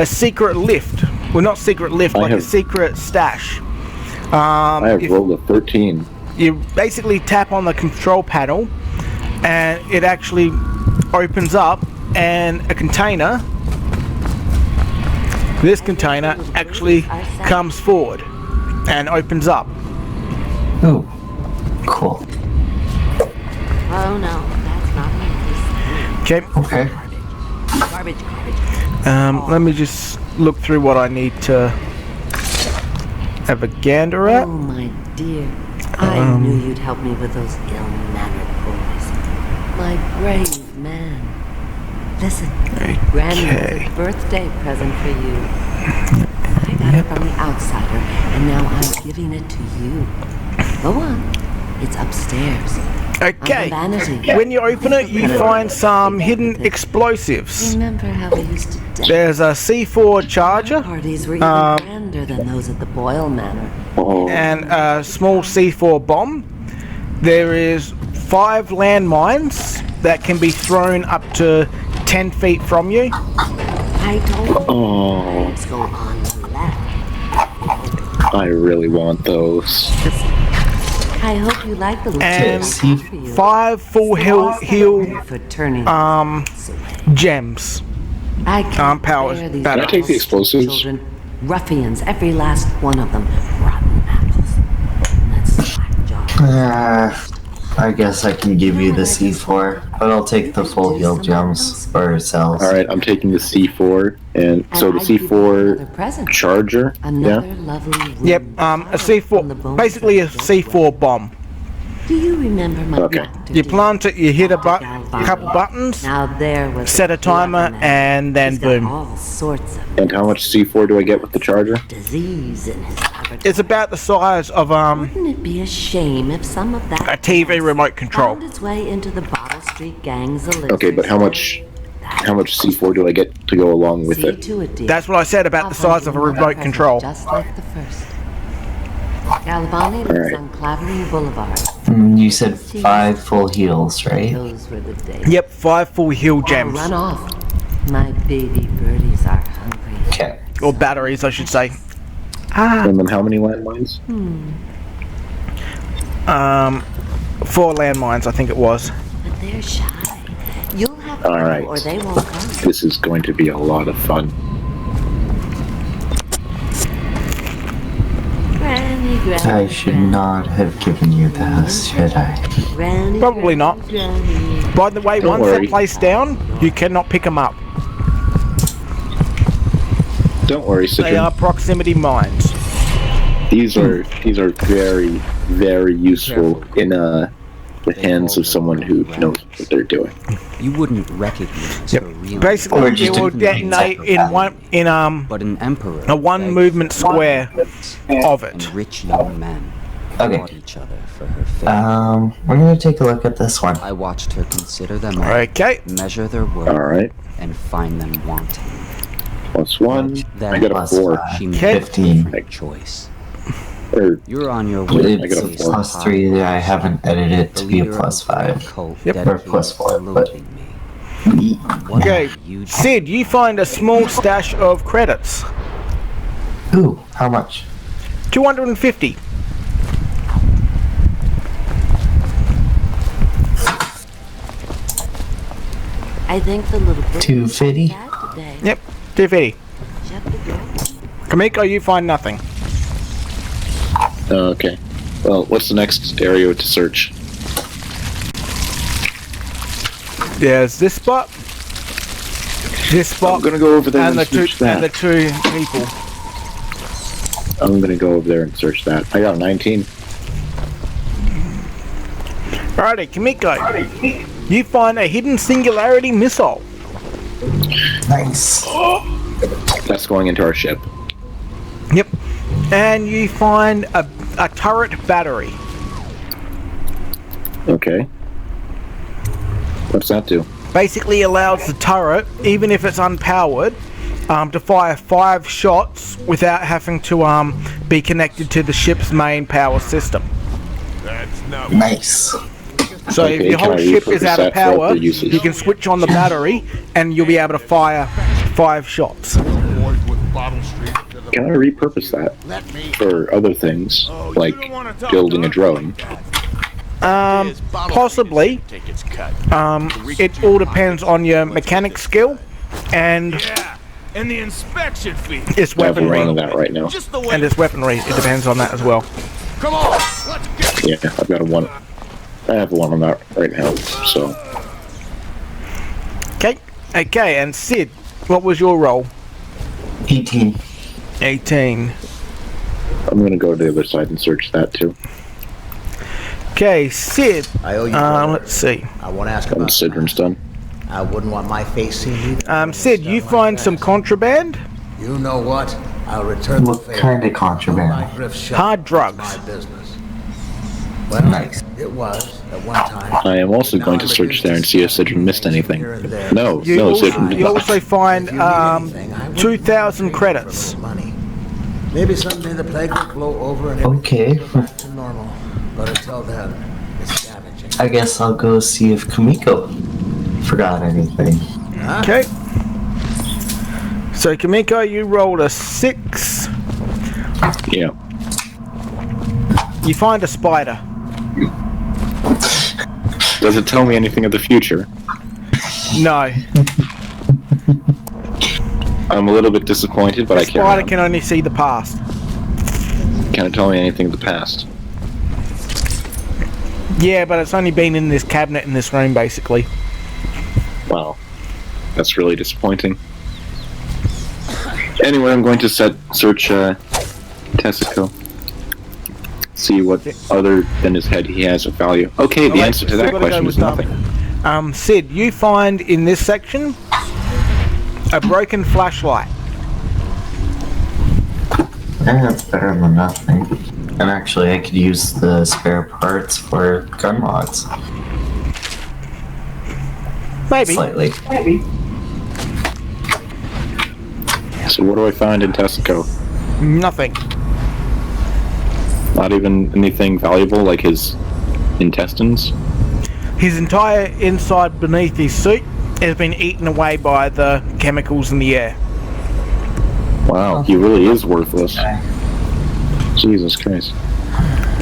secret lift. Well, not secret lift, like a secret stash. I have rolled a 13. You basically tap on the control panel, and it actually opens up, and a container. This container actually comes forward and opens up. Ooh, cool. Oh no, that's not nice. Okay. Okay. Garbage. Let me just look through what I need to have a gander at. Oh my dear, I knew you'd help me with those ill-mannered boys. My brave man. Listen, Granny has a birthday present for you. I got it from the outsider, and now I'm giving it to you. Go on, it's upstairs. Okay. When you open it, you find some hidden explosives. Remember how we used to dance? There's a C4 charger. Parties were even grander than those at the Boyle Manor. And a small C4 bomb. There is 5 landmines that can be thrown up to 10 feet from you. I told you things go on the left. I really want those. I hope you like the And 5 full heal gems. I can't powers. bear these Can I take the explosives? children. Ruffians, every last one of them. Rotten apples. That's slack jaw. I guess I can give you the C4, but I'll take the full heal gems or cells. Alright, I'm taking the C4, and so the C4 charger, Another lovely room. Yep, a C4, basically a C4 bomb. Do you remember my You plant it, you hit a couple buttons, Now there was set a timer, and then boom. all sorts of And how much C4 do I get with the charger? disease in his laboratory. It's about the size of Wouldn't it be a shame if some of that a TV remote control. found its way into the Bottle Street gang's Okay, but how much C4 do I get to go along with it? That's what I said about the size of a remote control. Just like the first. Galvani lives on Clavering Boulevard. You said 5 full heals, right? Those were the days. Yep, 5 full heal gems. Run off. My baby birdies are hungry. Okay. Or batteries, I should say. And then how many landmines? 4 landmines, I think it was. But they're shy. You'll have to Alright. or they won't come. This is going to be a lot of fun. I should not have given you this, should I? Probably not. By the way, once they're placed down, you cannot pick them up. Don't worry, Citron. They are proximity mines. These are very, very useful in the hands of someone who knows what they're doing. You wouldn't recognize her real. Basically, you will detonate in but an emperor, a 1 movement square of it. and rich young men fought each other for her fate. We're gonna take a look at this one. I watched her consider them all, Okay. measure their worth, Alright. and find them wanting. +1. Then I got a 4. she made 15. a choice. Or, You're on your way. I got a It's 4. +3. I haven't edited it to be a +5. Yep. Or +4, but Okay, Sid, you find a small stash of credits. Ooh, how much? 250. I I think the little bird 250. today. Yep, 250. Shut the door. Kamiko, you find nothing. Okay. Well, what's the next area to search? There's this spot. This spot. I'm gonna go over there and search that. And the two people. I'm gonna go over there and search that. I got a 19. Alrighty, Kamiko. You find a hidden singularity missile. Nice. That's going into our ship. Yep. And you find a turret battery. Okay. What's that do? Basically allows the turret, even if it's unpowered, to fire 5 shots without having to be connected to the ship's main power system. That's not Nice. So if your whole ship is out of power, you can switch on the battery and you'll be able to fire 5 shots. Can I repurpose that for other things, like building a drone? Possibly. It all depends on your mechanic skill and and the inspection fee. its I have weaponry. one of that right now. And its weaponry, it depends on that as well. Come on, let's get. Yeah, I've got a one. I have one on that right now. So. Okay, and Sid, what was your role? 18. 18. I'm gonna go to the other side and search that too. Okay, Sid. I owe you. Brother. Let's see. I won't ask about Sidron's done. I wouldn't want my face seen either. Sid, you find some contraband? You know what? I'll return the What favor. kind of contraband? Hard drugs. My business. Well, Nice. It was at one time. I am also going to search there and see if Sidron missed anything. No, You, no, also, Sidron did you not. also find 2,000 credits. Maybe someday the plague will blow over and Okay. everything will go back to normal. But until then, it's scavenging. I guess I'll go see if Kamiko forgot anything. Okay. So, Kamiko, you rolled a 6. Yeah. You find a spider. Does it tell me anything of the future? No. I'm a little bit disappointed, but I can't. Spider can only see the past. Can it tell me anything of the past? Yeah, but it's only been in this cabinet in this room, basically. Wow. That's really disappointing. Anyway, I'm going to search Tessico. See what other than his head he has of value. Okay, the answer to that question is nothing. Sid, you find in this section a broken flashlight. That's better than nothing. And actually, I could use the spare parts for gun mods. Maybe. Slightly. So what do I find in Tessico? Nothing. Not even anything valuable, like his intestines? His entire inside beneath his suit has been eaten away by the chemicals in the air. Wow, he really is worthless. Jesus Christ.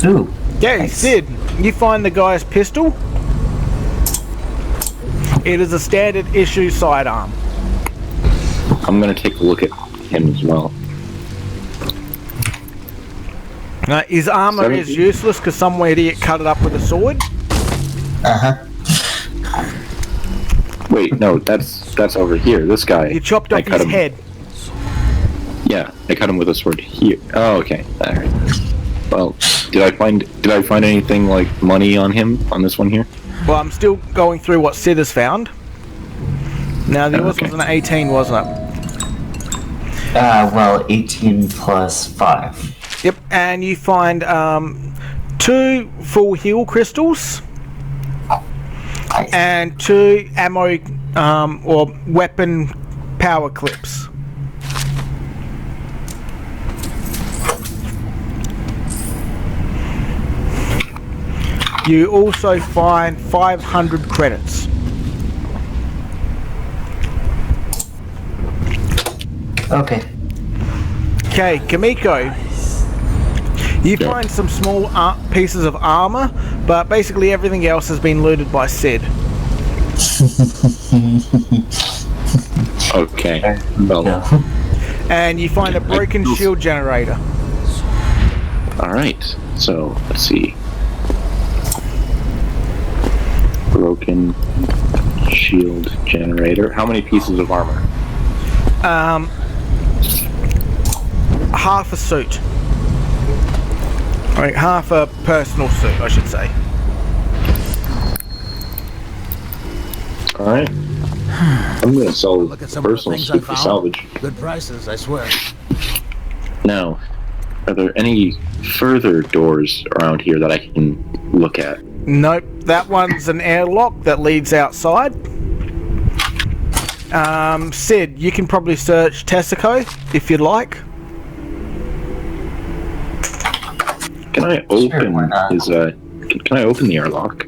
Ooh. Yeah, Sid, you find the guy's pistol. It is a standard issue sidearm. I'm gonna take a look at him as well. His armor 17? is useless because some idiot cut it up with a sword. Wait, no, that's over here. This guy. You chopped I off cut his him. head. Yeah, I cut him with a sword here. Oh, okay. Alright. Well, did I find anything like money on him on this one here? Well, I'm still going through what Sid has found. Now, yours was an 18, wasn't it? Well, 18 plus 5. Yep, and you find 2 full heal crystals and 2 ammo or weapon power clips. You also find 500 credits. Okay. Okay, Kamiko. You find some small pieces of armor, but basically everything else has been looted by Sid. Okay. Well, And you find a broken shield generator. alright. So, let's see. Broken shield generator. How many pieces of armor? Half a suit. Like half a personal suit, I should say. Alright. I'm gonna sell Look at some of the personal things I suit for found. salvage. Good prices, I swear. Now, are there any further doors around here that I can look at? Nope, that one's an airlock that leads outside. Sid, you can probably search Tessico if you'd like. Can I open his, can I open the airlock?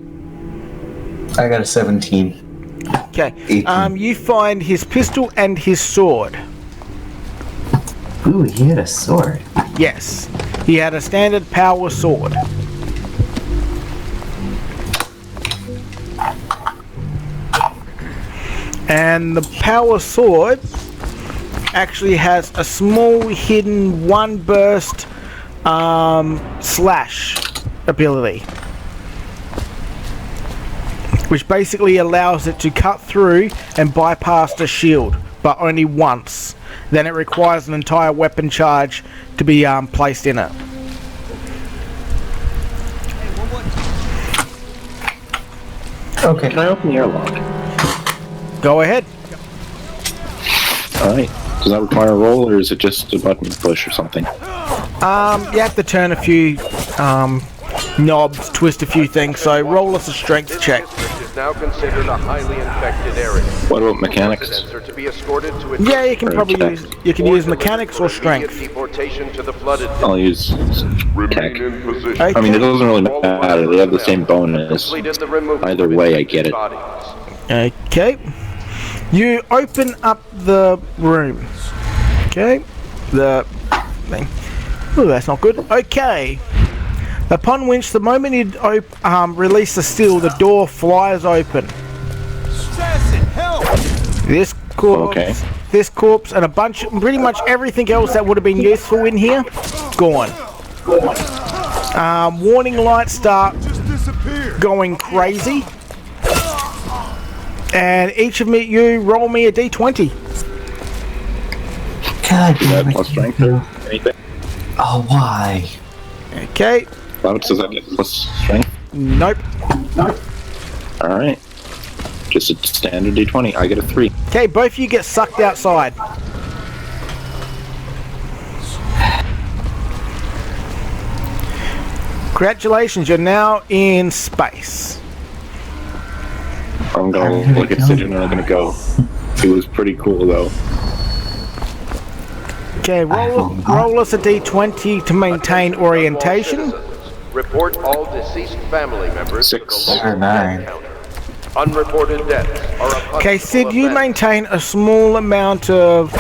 I got a 17. Okay. 18. You find his pistol and his sword. Ooh, he had a sword. Yes. He had a standard power sword. And the power sword actually has a small hidden one burst slash ability, which basically allows it to cut through and bypass the shield, but only once. Then it requires an entire weapon charge to be placed in it. Okay. Can I open the airlock? Go ahead. Alright. Does that require a roll, or is it just a button push or something? You have to turn a few knobs, twist a few things, so roll us a strength check. Is now considered a highly infected area. What about mechanics? Residents are to be escorted to a Yeah, you can probably Okay. use mechanics or strength. deportation to the flooded I'll use tech. Okay. I mean, it doesn't really matter. They have the same bonus. Either way, I get it. Okay. You open up the room. Okay. The thing. Oh, that's not good. Okay. Upon which, the moment you release the steel, the door flies open. This corpse, this corpse, and a bunch, pretty much everything else that would have been useful in here, gone. Warning lights start going crazy. And each of you roll me a d20. God Is that damn plus it. strength or anything? Oh, why? Okay. Does that get plus strength? Nope. Alright. Just a standard d20. I get a 3. Okay, both of you get sucked outside. Congratulations, you're now in space. I'm gonna look at Sid and I'm gonna go. It was pretty cool though. Okay, roll us a d20 to maintain orientation. Report all deceased family members 6 to the local or 9. death counter. Unreported deaths are a Okay, Sid, you event. maintain a small amount of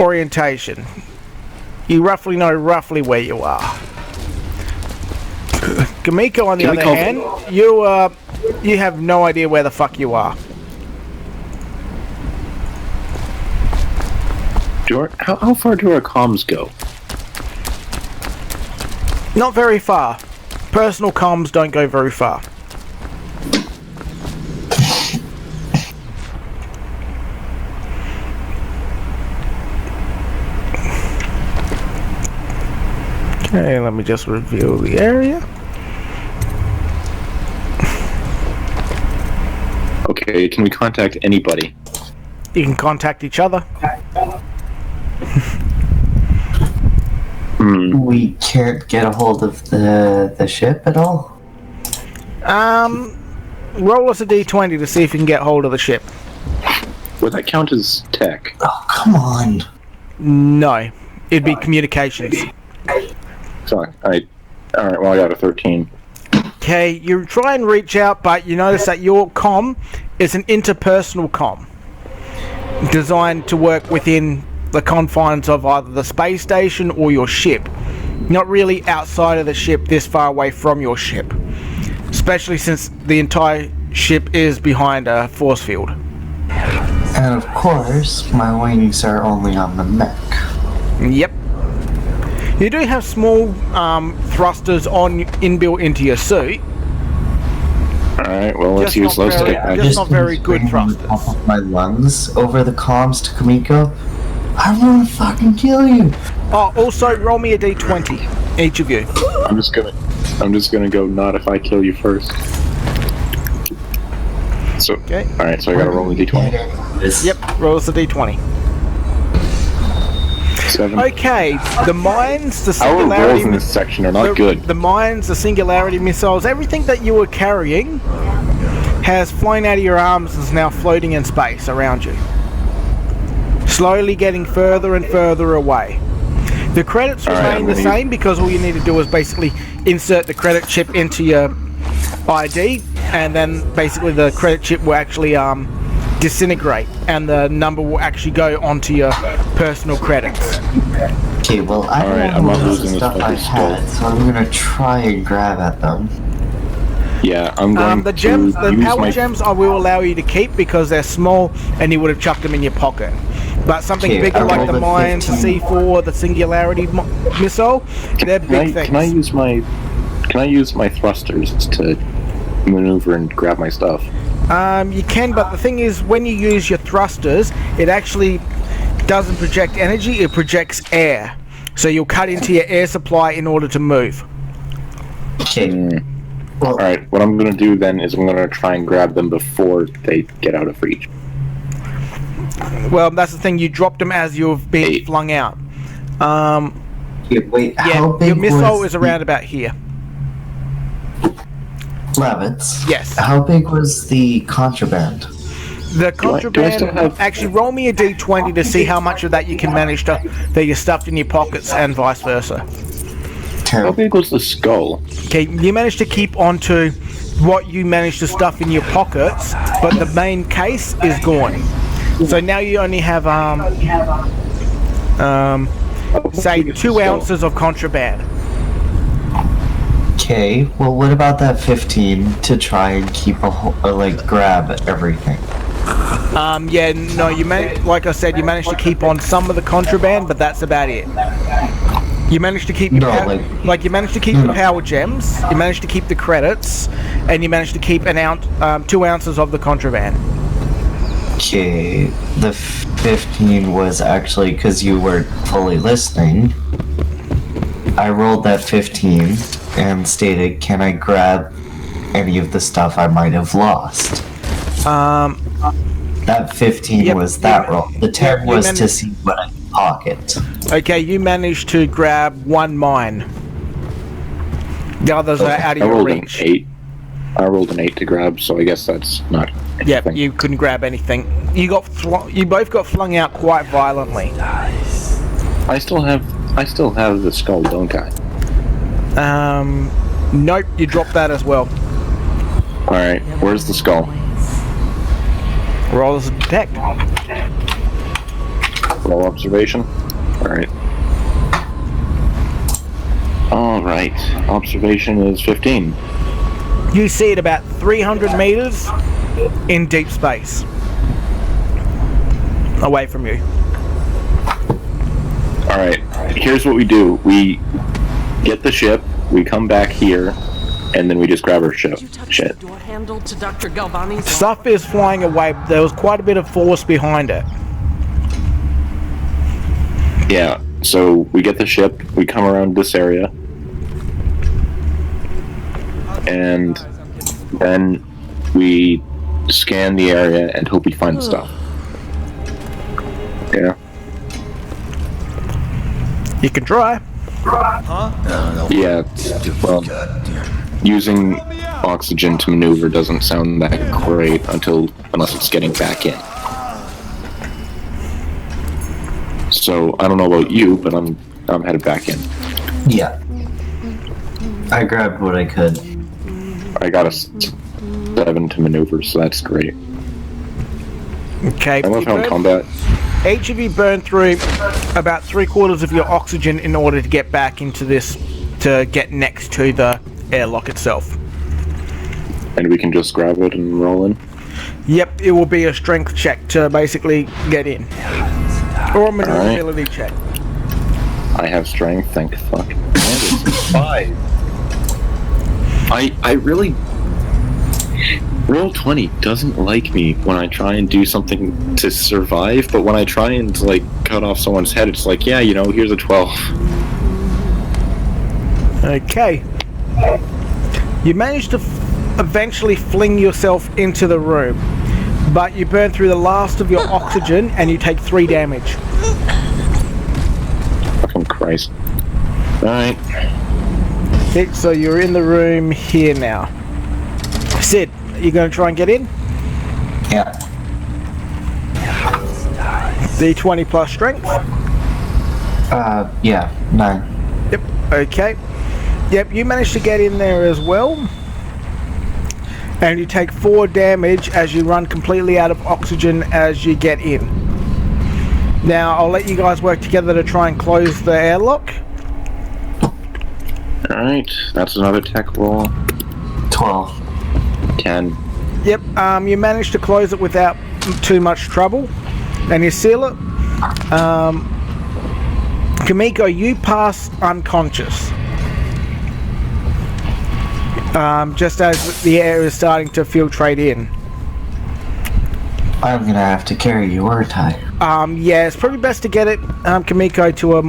orientation. You roughly know where you are. Kamiko, on the Can we other hand, you have no idea where the fuck you are. How far do our comms go? Not very far. Personal comms don't go very far. Okay, let me just reveal the area. Okay, can we contact anybody? You can contact each other. We can't get a hold of the ship at all? Roll us a d20 to see if you can get hold of the ship. Would that count as tech? Oh, come on. No. It'd be communications. Sorry, alright, well I got a 13. Okay, you try and reach out, but you notice that your comm is an interpersonal comm, designed to work within the confines of either the space station or your ship. Not really outside of the ship, this far away from your ship. Especially since the entire ship is behind a force field. And of course, my wings are only on the mech. Yep. You do have small thrusters inbuilt into your suit. Alright, well, let's use those to get back. Just not very good thrusters. Off of my lungs over the comms to Kamiko. I'm gonna fucking kill you. Oh, also roll me a d20, each of you. I'm just gonna go not if I kill you first. So, okay. Alright, so I gotta roll a d20. Yep, roll us a d20. 7. Okay, the mines, the Our singularity... rolls in this section are not good. The mines, the singularity missiles, everything that you were carrying has flown out of your arms and is now floating in space around you. Slowly getting further and further away. The credits remain the same because all you need to do is basically insert the credit chip into your ID, and then basically the credit chip will actually disintegrate and the number will actually go onto your personal credits. Okay, well I don't know the stuff I had, so I'm gonna try and grab at them. Yeah, I'm going the gems, the power gems I will allow you to keep because they're small and you would have chucked them in your pocket. But something bigger like the mines, the C4, the singularity missile, they're big things. Can I use my thrusters to maneuver and grab my stuff? You can, but the thing is, when you use your thrusters, it actually doesn't project energy, it projects air. So you'll cut into your air supply in order to move. Okay. Well, alright, what I'm going to do then is I'm going to try and grab them before they get out of reach. Well, that's the thing, you dropped them as you've been flung out. Wait, how big your missile was is around about here. Levitz? Yes. How big was the contraband? The contraband, actually roll me a d20 to see how much of that you can manage to, that you stuffed in your pockets and vice versa. How big was the skull? Okay, you managed to keep onto what you managed to stuff in your pockets, but the main case is gone. So now you only have, say 2 ounces of contraband. Okay, well what about that 15 to try and keep grab everything? Yeah, no, like I said, you managed to keep on some of the contraband, but that's about it. You managed to keep you managed to keep the power gems, you managed to keep the credits, and you managed to keep 2 ounces of the contraband. Okay, the 15 was actually because you weren't fully listening. I rolled that 15 and stated, can I grab any of the stuff I might have lost? That 15 was that roll. The 10 was to see what I could pocket. Okay, you managed to grab 1 mine. The others are out of your reach. I rolled an 8 to grab, so I guess that's not anything. Yep, you couldn't grab anything. You both got flung out quite violently. I still have the skull, don't I? Nope, you dropped that as well. Alright, where's the skull? Roll as a detect. Roll observation? Alright. Alright, observation is 15. You see it about 300 meters in deep space. Away from you. Alright, here's what we do. We get the ship, we come back here, and then we just grab our shit. Door handle to Dr. Galvani's Stuff is flying away. There was quite a bit of force behind it. Yeah, so we get the ship, we come around this area, and then we scan the area and hope we find the stuff. Yeah. You can try. Yeah, well, using oxygen to maneuver doesn't sound that great unless it's getting back in. So I don't know about you, but I'm headed back in. Yeah. I grabbed what I could. I got a 7 to maneuver, so that's great. Okay. I love how in combat. Each of you burn through about 3/4 of your oxygen in order to get back into this, to get next to the airlock itself. And we can just grab it and roll in? Yep, it will be a strength check to basically get in. Or a maneuverability check. I have strength, thank fuck. And it's 5. I really... Roll20 doesn't like me when I try and do something to survive, but when I try and, like, cut off someone's head, it's like, yeah, you know, here's a 12. Okay. You managed to eventually fling yourself into the room, but you burn through the last of your oxygen and you take 3 damage. Fucking Christ. Alright. Okay, so you're in the room here now. Sid, you going to try and get in? Yeah. D20 plus strength? Yeah, 9. Yep, okay. Yep, you managed to get in there as well. And you take 4 damage as you run completely out of oxygen as you get in. Now, I'll let you guys work together to try and close the airlock. Alright, that's another tech roll. 12. 10. Yep, you managed to close it without too much trouble. And you seal it. Kamiko, you pass unconscious. Just as the air is starting to filtrate in. I'm gonna have to carry you, aren't I? Yeah, it's probably best to get it, Kamiko, to a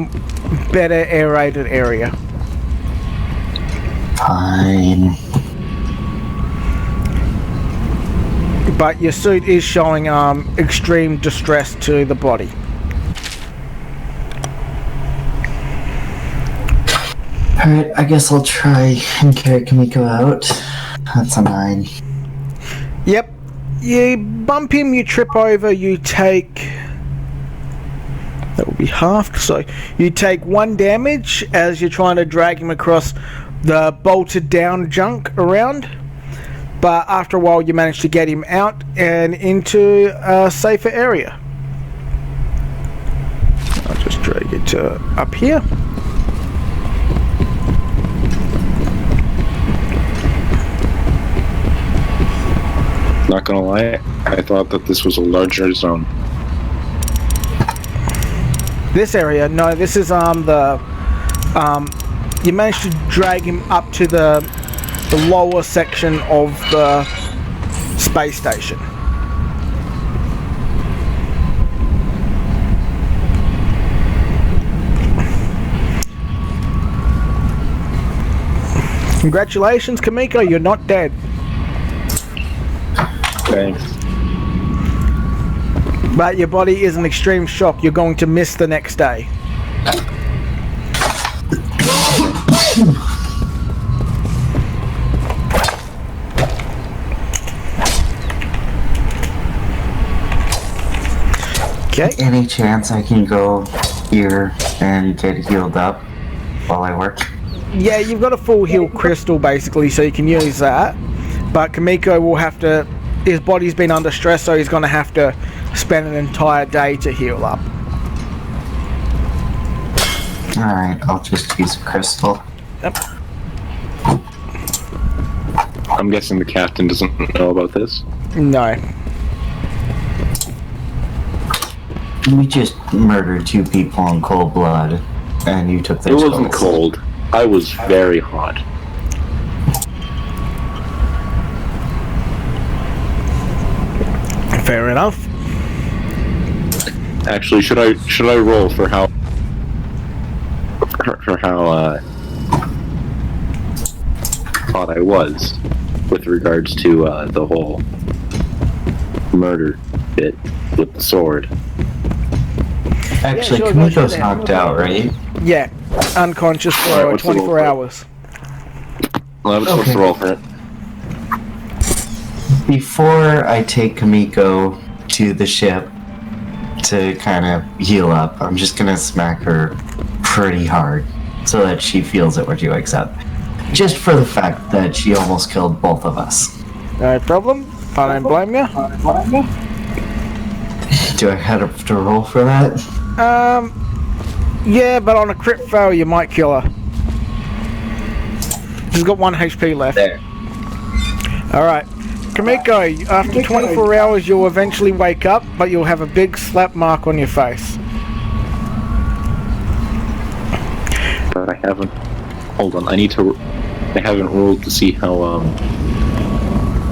better aerated area. Fine. But your suit is showing extreme distress to the body. Alright, I guess I'll try and carry Kamiko out. That's a 9. Yep. You bump him, you trip over, you take... That will be halved, so you take 1 damage as you're trying to drag him across the bolted down junk around. But after a while you manage to get him out and into a safer area. I'll just drag it to up here. Not gonna lie, I thought that this was a larger zone. This area? No, this is you managed to drag him up to the lower section of the space station. Congratulations, Kamiko, you're not dead. Thanks. But your body is in extreme shock. You're going to miss the next day. Okay. Any chance I can go here and get healed up while I work? Yeah, you've got a full heal crystal basically, so you can use that. But Kamiko will have to... His body's been under stress, so he's going to have to spend an entire day to heal up. Alright, I'll just use a crystal. Yep. I'm guessing the captain doesn't know about this? No. We just murdered 2 people in cold blood, and you took their It wasn't cold. I was very hot. Fair enough. Actually, should I roll for how hot I was with regards to the whole murder bit with the sword? Actually, yeah, sure, Kamiko's knocked out, right? Yeah, unconscious for 24 hours. Well, let's Okay. roll for it. Before I take Kamiko to the ship to kind of heal up, I'm just gonna smack her pretty hard so that she feels that we're wakes up. Just for the fact that she almost killed both of us. No problem. I don't blame you. Do I have to roll for that? Yeah, but on a crit fail, you might kill her. She's got 1 HP left. There. Alright. Kamiko, after 24 hours you'll eventually wake up, but you'll have a big slap mark on your face. But I haven't... Hold on, I haven't rolled to see how,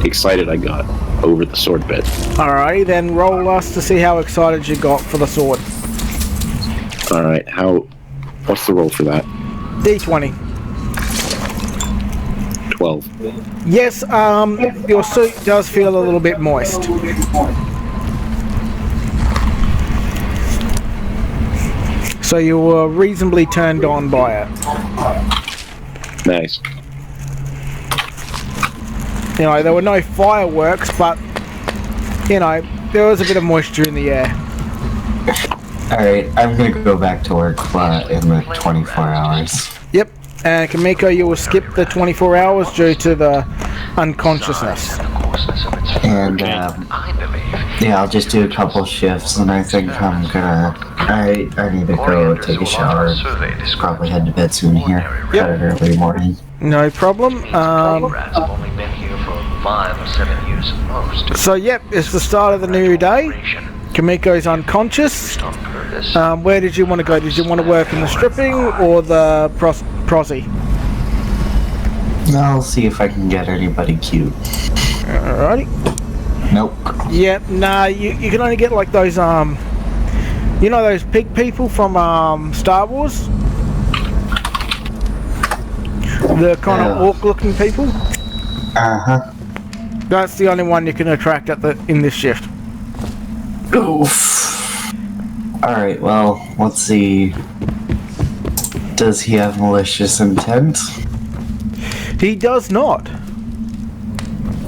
excited I got over the sword bit. Alrighty, then roll us to see how excited you got for the sword. Alright, what's the roll for that? D20. 12. Yes, your suit does feel a little bit moist. So you were reasonably turned on by it. Nice. You know, there were no fireworks, but, you know, there was a bit of moisture in the air. Alright, I'm gonna go back to work in the 24 hours. Yep, and Kamiko, you will skip the 24 hours due to the unconsciousness. And, yeah, I'll just do a couple shifts, and I think I'm gonna... I need to go take a shower. Probably head to bed soon here. Got an early morning. No problem. So, yep, it's the start of the new day. Kamiko's unconscious. Where did you want to go? Did you want to work in the stripping or the prosy? I'll see if I can get anybody cute. Alrighty. Nope. Yeah, nah, you can only get like those, you know those pig people from, Star Wars? The kind of orc-looking people? Uh-huh. That's the only one you can attract in this shift. Oof. Alright, well, let's see. Does he have malicious intent? He does not.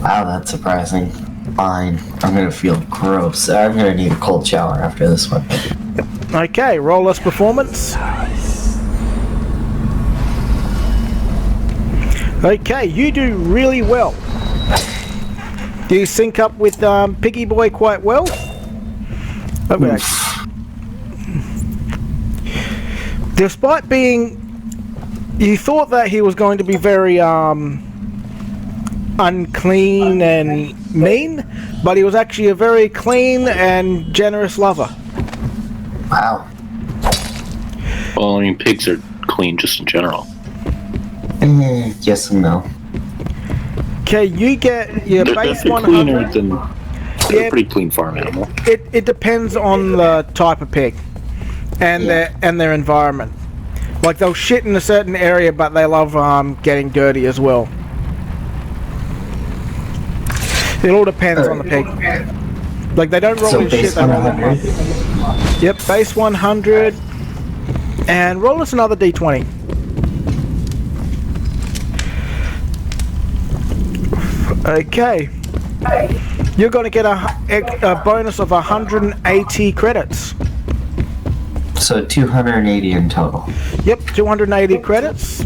Wow, that's surprising. Fine. I'm gonna feel gross. I'm gonna need a cold shower after this one. Okay, roll us performance. Okay, you do really well. You sync up with Piggy Boy quite well. Okay. Despite being... You thought that he was going to be very unclean and mean, but he was actually a very clean and generous lover. Wow. Well, I mean, pigs are clean just in general. Yes and no. Okay, you get your base They're 100. They're a pretty clean farm animal. It depends on the type of pig and their environment. Like they'll shit in a certain area, but they love getting dirty as well. It all depends on the pig. Like they don't roll in shit. They roll in. Yep, base 100, and roll us another D20. Okay. You're going to get a bonus of 180 credits. So 280 in total. Yep, 280 credits.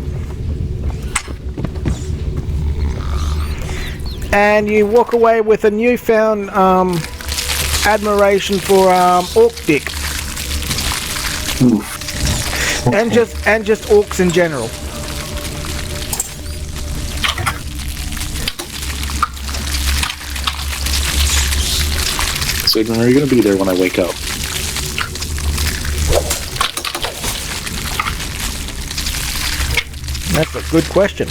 And you walk away with a newfound admiration for orc dick. And just orcs in general. So, are you going to be there when I wake up? That's a good question.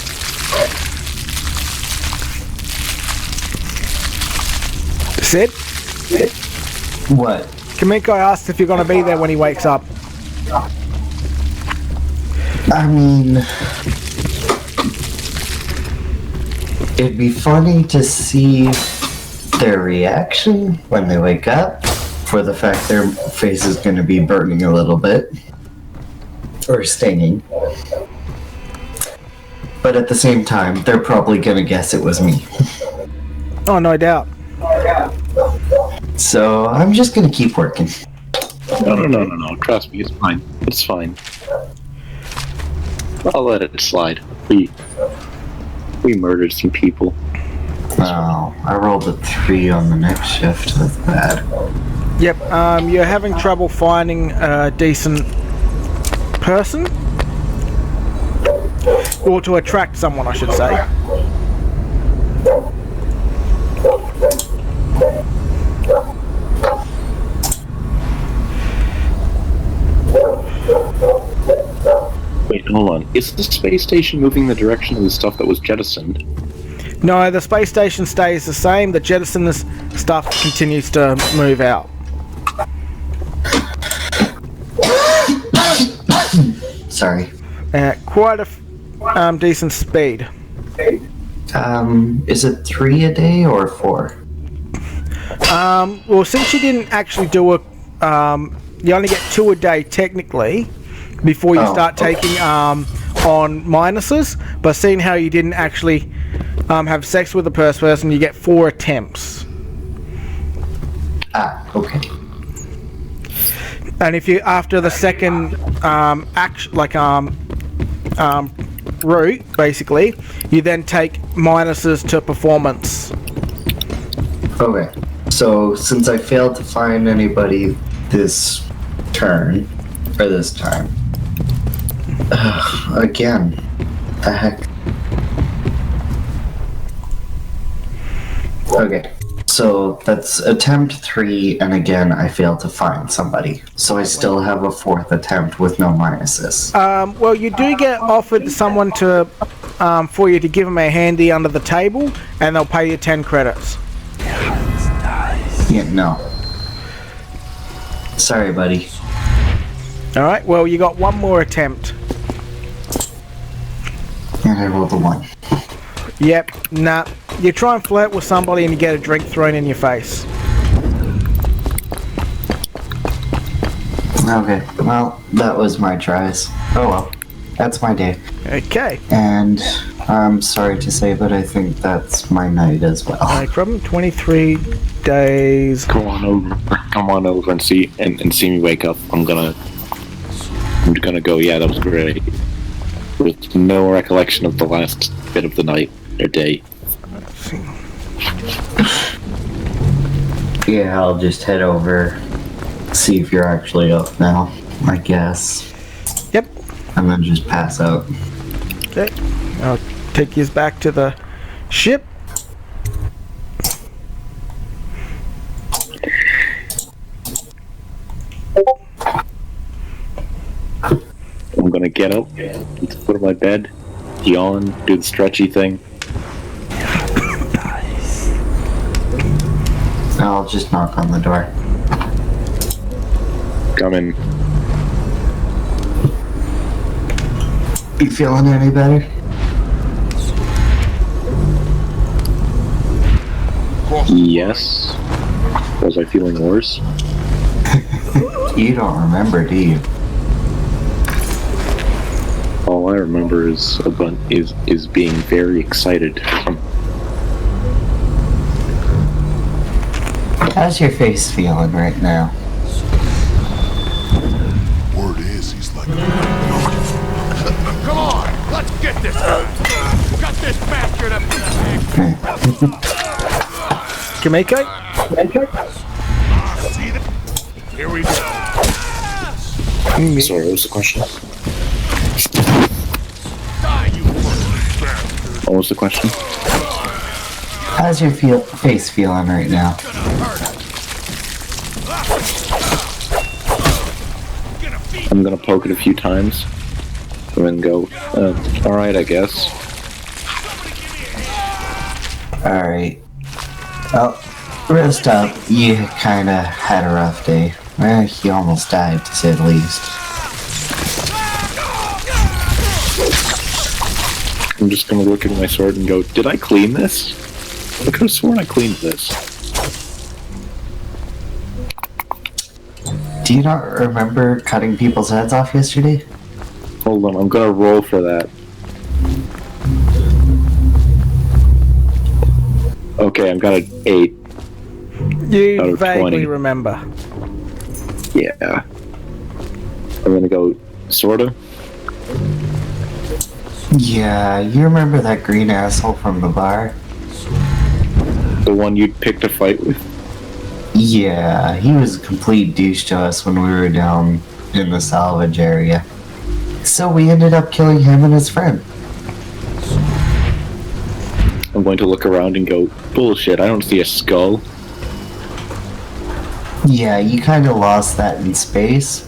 Sid? What? Kamiko asked if you're going to be there when he wakes up. I mean... It'd be funny to see their reaction when they wake up for the fact their face is going to be burning a little bit. Or stinging. But at the same time, they're probably going to guess it was me. Oh, no doubt. So, I'm just going to keep working. No. Trust me, it's fine. It's fine. I'll let it slide. We murdered some people. Oh, I rolled a 3 on the next shift. That's bad. Yep, you're having trouble finding a decent person? Or to attract someone, I should say. Hold on. Is the space station moving the direction of the stuff that was jettisoned? No, the space station stays the same. The jettisoned stuff continues to move out. Sorry. At quite a decent speed. Is it 3 a day or 4? Well, since you didn't actually do a, you only get 2 a day technically before you start taking on minuses. But seeing how you didn't actually have sex with the first person, you get 4 attempts. Okay. And if you after the second route, basically, you then take minuses to performance. Okay. So since I failed to find anybody this turn, or this time, again, the heck. Okay. So that's attempt 3, and again, I failed to find somebody. So I still have a 4th attempt with no minuses. Well, you do get offered someone to, for you to give them a handy under the table, and they'll pay you 10 credits. Yeah, no. Sorry, buddy. Alright, well, you got 1 more attempt. And I rolled a 1. Yep, nah. You try and flirt with somebody and you get a drink thrown in your face. Okay, well, that was my tries. Oh well, that's my day. Okay. And I'm sorry to say, but I think that's my night as well. No problem. 23 days. Come on over and see me wake up. I'm gonna go. Yeah, that was great. With no recollection of the last bit of the night or day. Yeah, I'll just head over, see if you're actually up now, I guess. Yep. And then just pass out. Okay. I'll take you back to the ship. I'm gonna get up, get to the foot of my bed, yawn, do the stretchy thing. I'll just knock on the door. Come in. You feeling any better? Yes. Was I feeling worse? You don't remember, do you? All I remember is being very excited. How's your face feeling right now? Word is, he's like... Come on, let's get this guy. Got this bastard up to the Kamiko? Here we go. Sorry, what was the question? What was the question? How's your face feeling right now? I'm gonna poke it a few times and then go, alright, I guess. Alright. Well, rest up. You kinda had a rough day. You almost died, to say the least. I'm just gonna look at my sword and go, did I clean this? I could have sworn I cleaned this. Do you not remember cutting people's heads off yesterday? Hold on, I'm gonna roll for that. Okay, I've got an 8. You out of vaguely 20. remember. Yeah. I'm gonna go, sorta. Yeah, you remember that green asshole from the bar? The one you picked a fight with? Yeah, he was a complete douche to us when we were down in the salvage area. So we ended up killing him and his friend. I'm going to look around and go, bullshit, I don't see a skull. Yeah, you kind of lost that in space.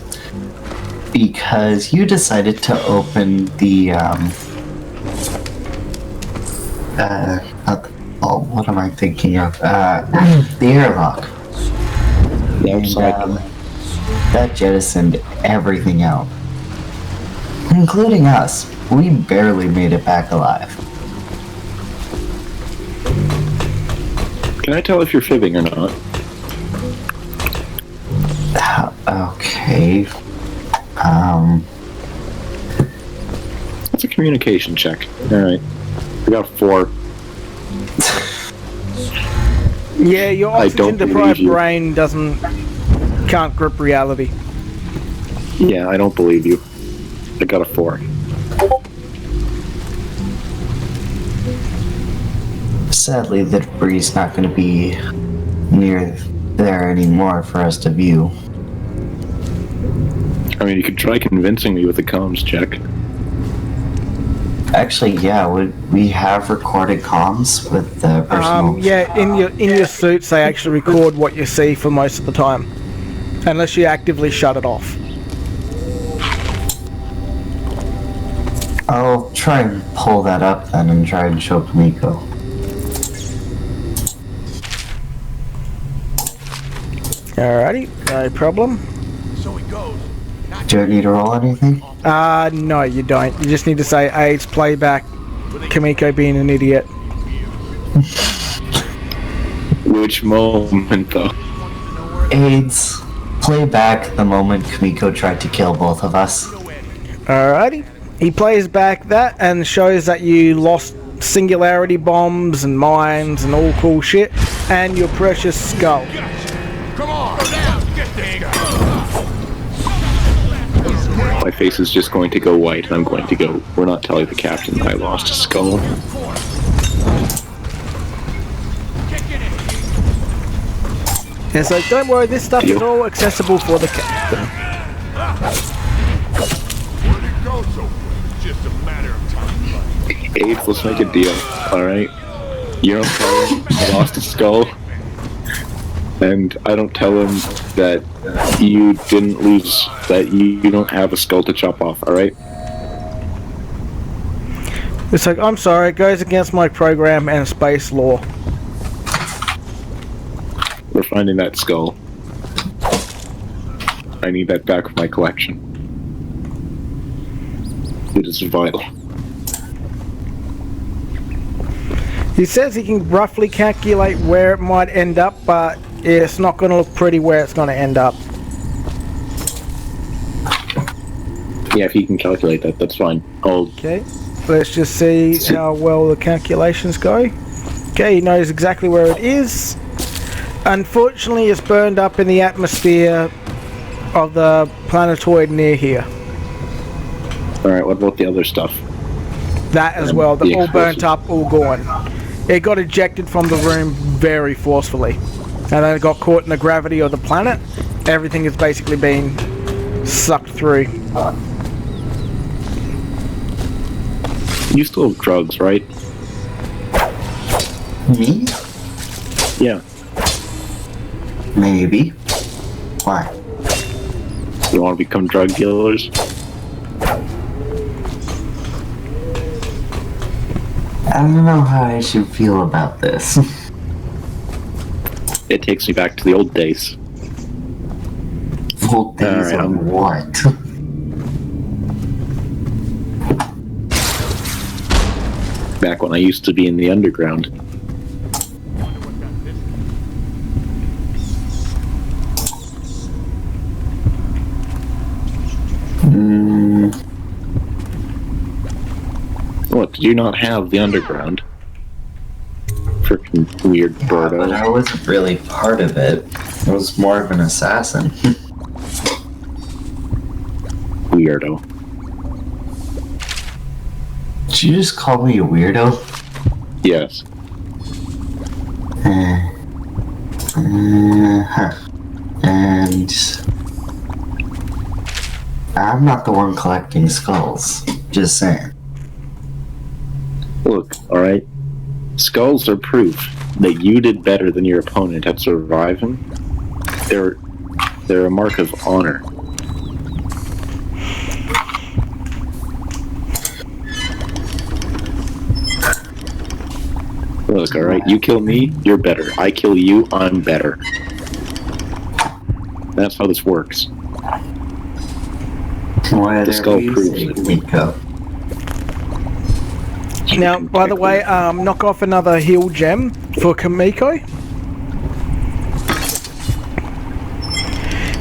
because you decided to open the, what am I thinking of? The airlock. And, that jettisoned everything out. Including us. We barely made it back alive. Can I tell if you're fibbing or not? Okay. It's a communication check. Alright. We got 4. Yeah, your oxygen-deprived brain can't grip reality. Yeah, I don't believe you. I got a 4. Sadly, the debris is not going to be near there anymore for us to view. I mean, you could try convincing me with a comms check. Actually, yeah, we have recorded comms with the personal... Yeah, in your suits, they actually record what you see for most of the time. Unless you actively shut it off. I'll try and pull that up then and try and show Kamiko. Alrighty, no problem. So he goes. Do I need to roll anything? No, you don't. You just need to say AIDS playback, Kamiko being an idiot. Which moment, though? AIDS, play back the moment Kamiko tried to kill both of us. Alrighty. He plays back that and shows that you lost singularity bombs and mines and all cool shit, and your precious skull. Come on, go down, get this guy. My face is just going to go white, and I'm going to go, we're not telling the captain that I lost a skull. And so don't worry, this stuff is all accessible for the captain. Where'd it go so quick? It's just a matter of time. Abe, let's make a deal, alright? You don't tell him I lost a skull, and I don't tell him that you didn't lose, that you don't have a skull to chop off, alright? It's like, I'm sorry, it goes against my program and space law. We're finding that skull. I need that back for my collection. It is vital. He says he can roughly calculate where it might end up, but it's not going to look pretty where it's going to end up. Yeah, if he can calculate that, that's fine. Okay, let's just see how well the calculations go. Okay, he knows exactly where it is. Unfortunately, it's burned up in the atmosphere of the planetoid near here. Alright, what about the other stuff? That as well, they're all burnt up, all gone. It got ejected from the room very forcefully. And then it got caught in the gravity of the planet. Everything is basically being sucked through. You still have drugs, right? Me? Yeah. Maybe. Why? You want to become drug dealers? I don't know how I should feel about this. It takes me back to the old days. Old days of what? Back when I used to be in the underground. What, did you not have the underground? Frickin' weird birdo. But I wasn't really part of it. I was more of an assassin. Weirdo. Did you just call me a weirdo? Yes. And I'm not the one collecting skulls. Just saying. Look, alright? Skulls are proof that you did better than your opponent at surviving. They're a mark of honor. Look, alright, you kill me, you're better. I kill you, I'm better. That's how this works. The skull proves it. Now, by the way, knock off another heal gem for Kamiko.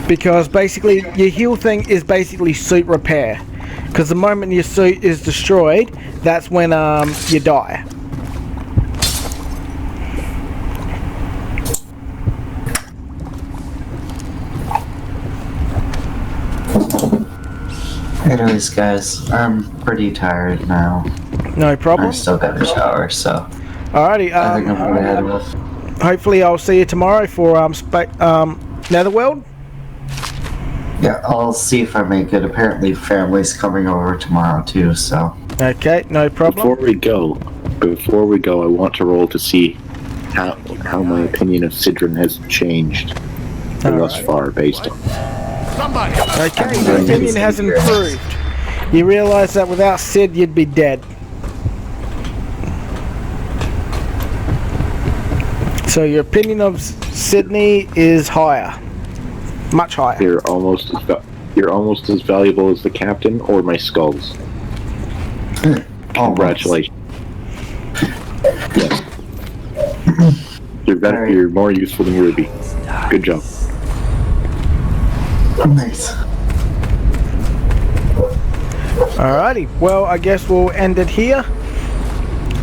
Because basically, your heal thing is basically suit repair. Because the moment your suit is destroyed, that's when you die. Anyways, guys, I'm pretty tired now. No problem. I still got a shower, so. Alrighty. I think I'm gonna head off. Hopefully, I'll see you tomorrow for Netherworld. Yeah, I'll see if I make it. Apparently, family's coming over tomorrow too, so. Okay, no problem. Before we go, I want to roll to see how my opinion of Sidron has changed thus far, based on. Okay, your opinion has improved. You realise that without Sid, you'd be dead. So your opinion of Sydney is higher, much higher. You're almost as valuable as the captain or my skulls. Congratulations. Yes. You're better. You're more useful than Ruby. Good job. Nice. Alrighty, well, I guess we'll end it here.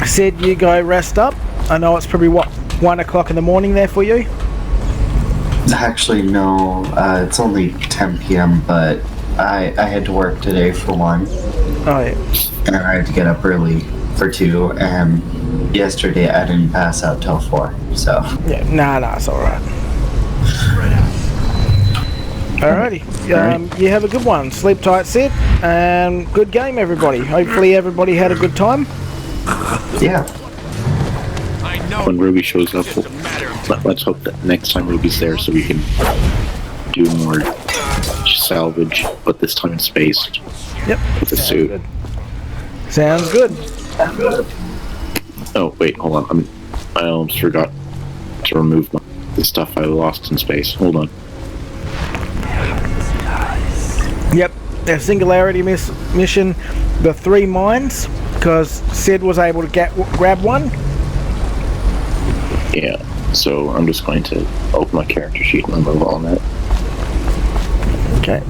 Sid, you go rest up. I know it's probably, 1 o'clock in the morning there for you? Actually, no. It's only 10 p.m., but I had to work today for 1. Oh, yeah. And I had to get up early for 2, and yesterday I didn't pass out till 4, so. Yeah, nah, it's alright. Alrighty, you have a good one. Sleep tight, Sid, and good game, everybody. Hopefully everybody had a good time. Yeah. When Ruby shows up, let's hope that next time Ruby's there so we can do more salvage, but this time in space. Yep. With a suit. Good. Sounds good. Oh, wait, hold on. I almost forgot to remove the stuff I lost in space. Hold on. Yep, the Singularity mission, the 3 mines, because Sid was able to grab one. Yeah, so I'm just going to open my character sheet and remove all that. Okay.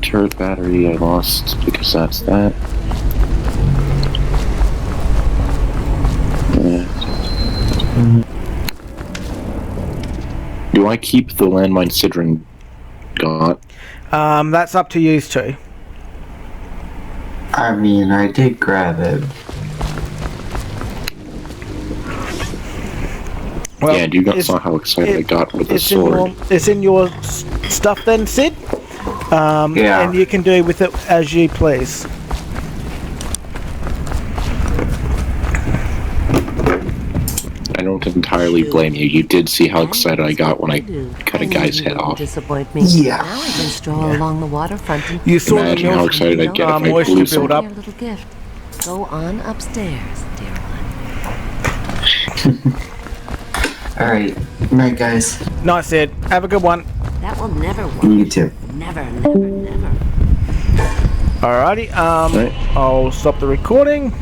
Turret battery I lost because that's that. Do I keep the landmine Sidron got? That's up to you two. I mean, I did grab it. Well, yeah, you guys saw how excited I got with the sword. It's in your stuff then, Sid? Yeah. And you can do with it as you please. I don't entirely blame you. You did see how excited I got when I cut a guy's head off. Disappoint me. Yeah. Now I can stroll along the waterfront and You saw Imagine how excited I'd get if I blew some. build up. your little gift. Go on upstairs, dear one. Alright. Night, guys. Nice, Sid. Have a good one. That will never work. You too. Never. Alrighty, I'll stop the recording.